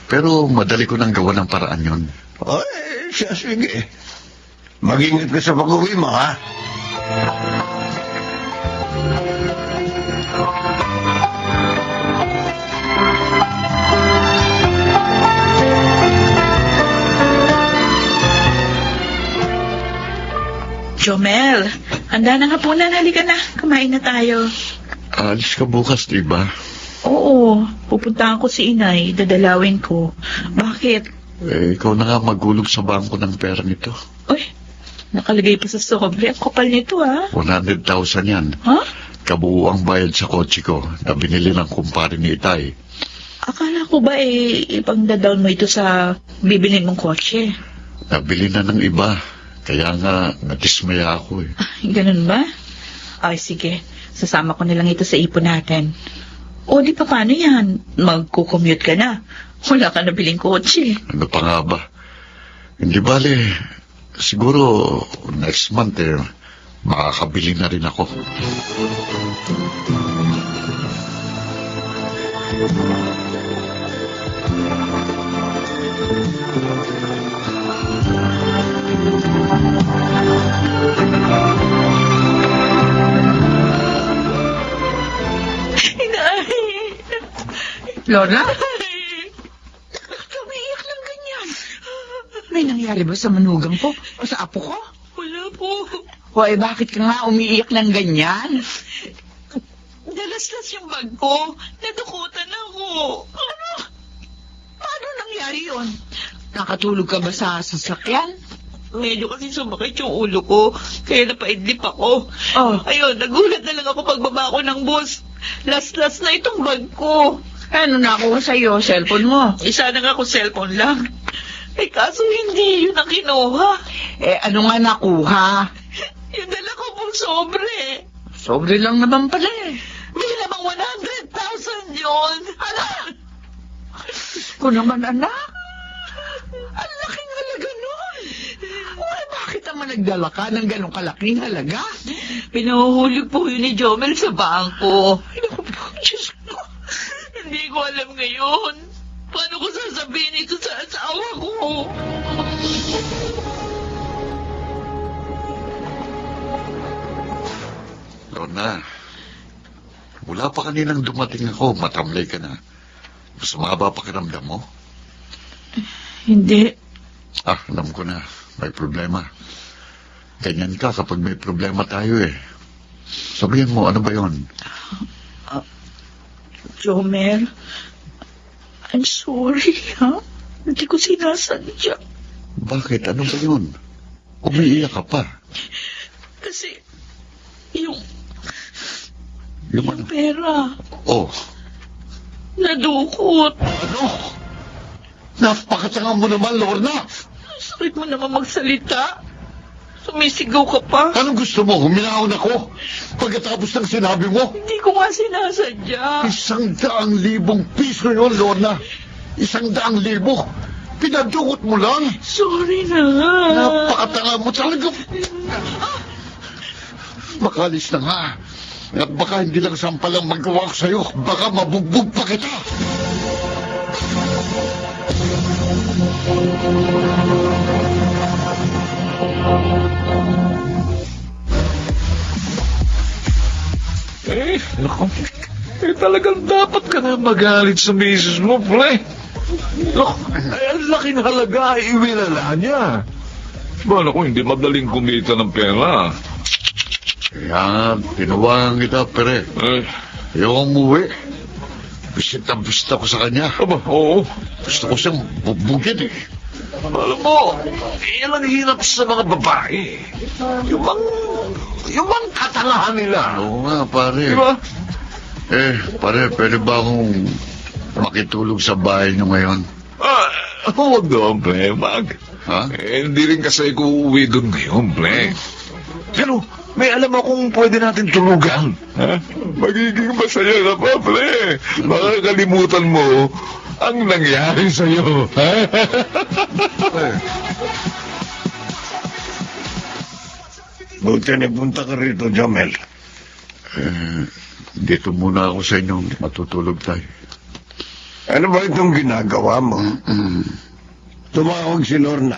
Pero madali ko nang gawa ng paraan yon. Ay, siya, sige. Mag-ingat ka sa pag-uwi mo, ha? Jomel, handa na nga po na. Halika na. Kumain na tayo. Alis ka bukas, di ba? Oo, pupuntahan ko si inay. Dadalawin ko. Bakit? Ikaw na nga magulog sa bangko ng pera nito. Uy, nakalagay pa sa sobre. Ang kapal nito, ha? 100,000 yan. Ha? Kabuo ang bayad sa kotse ko na binili ng kumpare ni Itay. Akala ko ba ipang down mo ito sa bibilin mong kotse? Nabili na ng iba. Kaya nga, natismaya ako eh. Ganun ba? Ay, sige. Sasama ko nilang ito sa ipon natin. O, di pa paano yan? Magkukommute ka na. Wala ka na biling kotse. Ano pa nga ba? Hindi bale, siguro next month makakabili na rin ako. Inay! Lola? Umiiyak lang ganyan. May nangyari ba sa manugang ko o sa apo ko? Wala po. Hoy, bakit ka nga umiiyak ng ganyan? Dalaslas yung bag ko. Nadukutan ako. Ano? Paano nangyari yon? Nakatulog ka ba sa sasakyan? Medyo kasi sumakit yung ulo ko. Kaya napaidlip ako. Oh. Ayun, nagulat na lang ako pagbaba ko ng bus. Last na itong bag ko. Ano nakuha sa'yo? Cellphone mo? Isa na nga ako cellphone lang. Eh kaso hindi yun ang kinuha. Ano nga nakuha? Yung dala ko pong sobre. Sobre lang naman pala May lamang 100,000 yun. Anak! Ko naman, anak. Ang laking halaga nun. Uy, bakit naman nagdala ka ng ganong kalaking halaga? Pinuhulog po yun ni Jomel sa bangko. Ay, naku po, Diyos ko. Hindi ko alam ngayon. Paano ko sasabihin ito sa asawa ko? Lorna, mula pa kaninang dumating ako, matamlay ka na. Mas mahaba pakiramdam mo? Hindi. Alam ko na. May problema. Ganyan ka kapag may problema tayo eh. Sabihin mo, ano ba yon? Jomel, I'm sorry, ha? Hindi ko sinasadya. Bakit? Ano ba yun? Umiiyak ka pa. Kasi, yung Yung ano? pera, Oh, nadukot. ano? Napakatanga mo naman, Lorna! Sakit mo naman magsalita. Sumisigaw ka pa. Anong gusto mo? Huminahon ako. Pagkatapos ng sinabi mo, Hindi ko nga sinasadya. 100,000 piso yun, Lorna. 100,000. Pinadugot mo lang. Sorry na nga. Napakatanga mo talaga. Makalis na nga. At baka hindi lang sampalang magawa ko sa'yo. Baka mabugbog pa kita. Naku. Talagang dapat ka na magalit sa misis mo, pre. Naku, ang laking halaga, iwilala niya. Naku, hindi madaling kumita ng pera. Kaya, tinawagan kita, pere. Ayaw umuwi. Bisit na bisit ako sa kanya. Aba, oo. Gusto ko siyang bubugin eh. Alam mo, yan ang hirap sa mga babae. Yung bang katangahan nila. Oo nga, pare. Di ba? Pare, pwede ba akong makitulog sa bahay niyo ngayon? Huwag doon, pre. Wag. Ha? Hindi rin kasi ko uuwi doon ngayon, pre. Pero, may alam akong pwede natin tulugan. Ha? Magiging masaya na pa, pre. Makakalimutan mo ang nangyari sa'yo. Ha? Buti nagpunta ka rito, Jomel. Dito muna ako sa inyo. Matutulog tayo. Ano ba itong ginagawa mo? Tumawag si Lorna.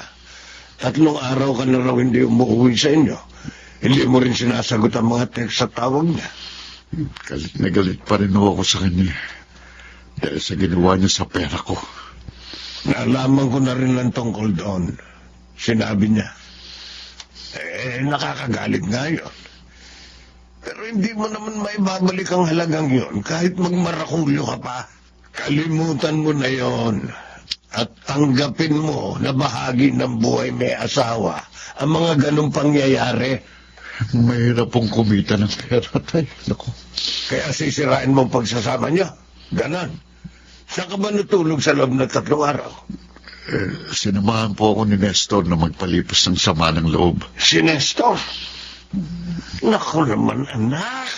3 araw ka na raw hindi umuwi sa inyo. Hindi mo rin sinasagot ang mga text sa tawag niya. Galit na galit pa rin ako sa kanya. Dahil sa ginawa niya sa pera ko. Naalaman ko na rin lang tungkol doon. Sinabi niya. Nakakagalit nga yun. Pero hindi mo naman maibabalik ang halagang yun kahit magmarakulyo ka pa. Kalimutan mo na yon at tanggapin mo na bahagi ng buhay may asawa ang mga ganong pangyayari. Mahirap pong kumita ng pera, tay. Naku. Kaya sisirain mo ang pagsasama niyo. Ganon. Saan ka ba natulog sa loob ng 3 araw? Sinamahan po ako ni Nestor na magpalipas ng sama ng loob. Si Nestor? Naku naman, anak.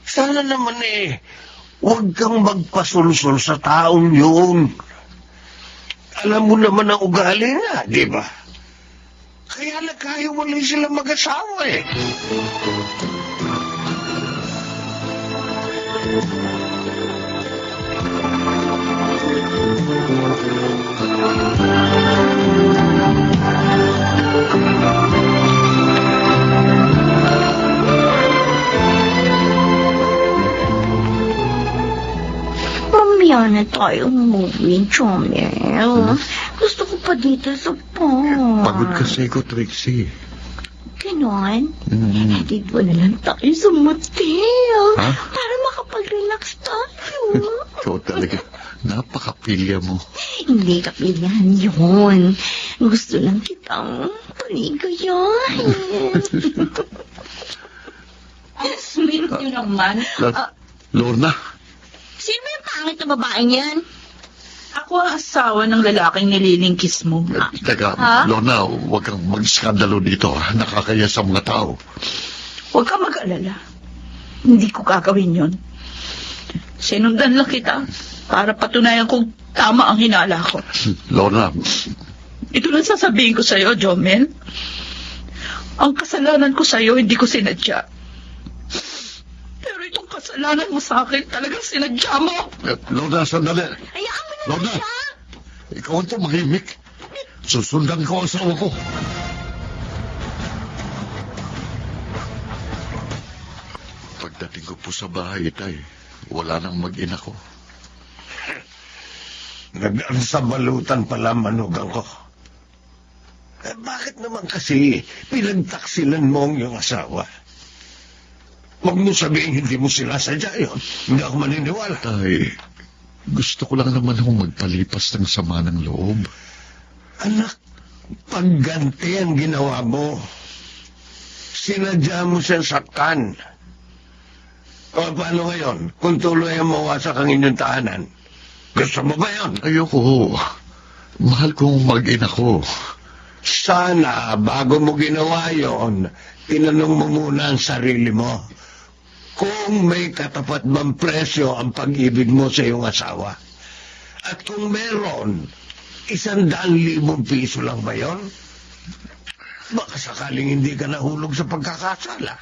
Sana naman huwag kang magpasulsol sa taong yun. Alam mo naman ang ugali niya, di ba? Kaya nagkahiwalay sila mag-asawa eh. Mamaya na tayo umuwi, Chomel. Gusto ko pa dito sa park. Pagod kasi ko, Trixie. Ganon? Hatid mo na lang tayo sa motel. Ha? Para makapag-relax tayo. Ikaw talaga, napakapilya mo. Hindi kapilyan yun. Gusto lang kitang paligayahin. Ang sweet nyo naman. Lorna, Sino ba yung pangit na babaeng yan? Ako ang asawa ng lalaking nililingkis mo. teka, Ha? Lorna, huwag kang mag-skandalo dito. Nakakaya sa mga tao. Huwag ka mag-alala. Hindi ko gagawin yon. Sinundan lang kita para patunayan kung tama ang hinala ko. Lorna, Ito lang sasabihin ko sa'yo, Jomel. Ang kasalanan ko sa'yo, hindi ko sinadya. Pero itong kasalanan mo sa akin, talagang sinadya mo. Lorna, sandali. Hayaan mo na Lorna, siya. ikaw ang tumahimik. Susundan ko ang asawa ko. Pagdating ko po sa bahay, tay, wala nang mag-ina ko. Nag-ansabalutan pala manugang ko. Bakit naman kasi pinagtaksilan mo ang iyong asawa? Huwag mo sabihin hindi mo sinasadya yun. Hindi ako maniniwala. Tay, gusto ko lang naman akong magpalipas ng sama ng loob. Anak, pagganti ang ginawa mo. Sinadya mo siyang saktan. O paano ngayon? Kung tuloy ang mawasak ang inyong tahanan, gusto mo ba yun? Ayoko. Mahal kong mag-ina ko. Sana, bago mo ginawa yon, tinanong mo muna ang sarili mo kung may katapat bang presyo ang pag-ibig mo sa iyong asawa. At kung meron, 100,000 piso lang ba yon? Baka sakaling hindi ka nahulog sa pagkakasala.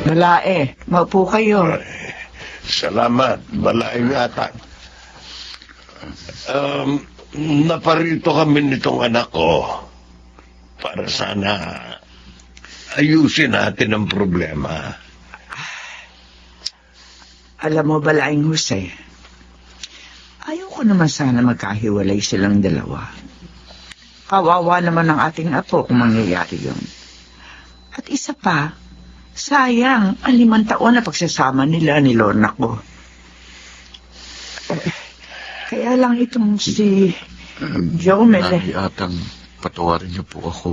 Balae, maupo kayo. Salamat, balaing ata. Naparito kami nitong anak ko para sana ayusin natin ang problema. Alam mo, Balaing Jose, ayaw ko naman sana magkahiwalay silang dalawa. Kawawa naman ang ating apo kung mangyayari yun. At isa pa, sayang ang 5 taon na pagsasama nila ni Lorna ko. Kaya lang itong si Jomel. Lagi atang patawarin niyo po ako.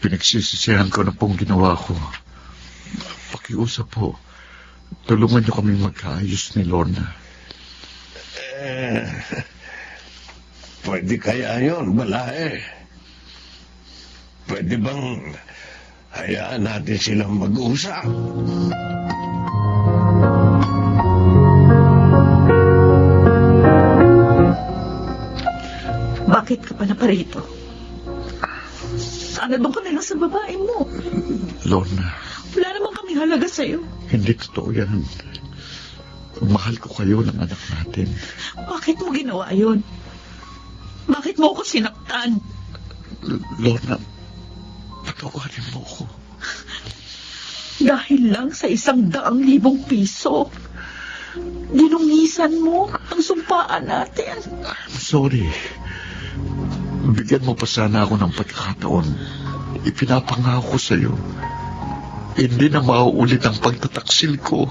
Pinagsisisihan ko na pong ginawa ko. Pakiusap po. Tulungan niyo kami magkaayos ni Lorna. Pwede kaya yun, balae? Pwede bang hayaan natin silang mag-usap? Bakit ka pa na parito? Sana doon ka na lang sa babae mo. Lorna, Wala naman kaming halaga sa'yo. hindi totoo yan. Mahal ko kayo ng anak natin. Bakit mo ginawa yun? Bakit mo ako sinaktan? Lorna, patawarin mo ako. Dahil lang sa 100,000 piso. Dinungisan mo ang sumpaan natin. I'm sorry. Bigyan mo pa sana ako ng pagkakataon. Ipinapangako ko sa'yo. Hindi na mauulit ang pagtataksil ko.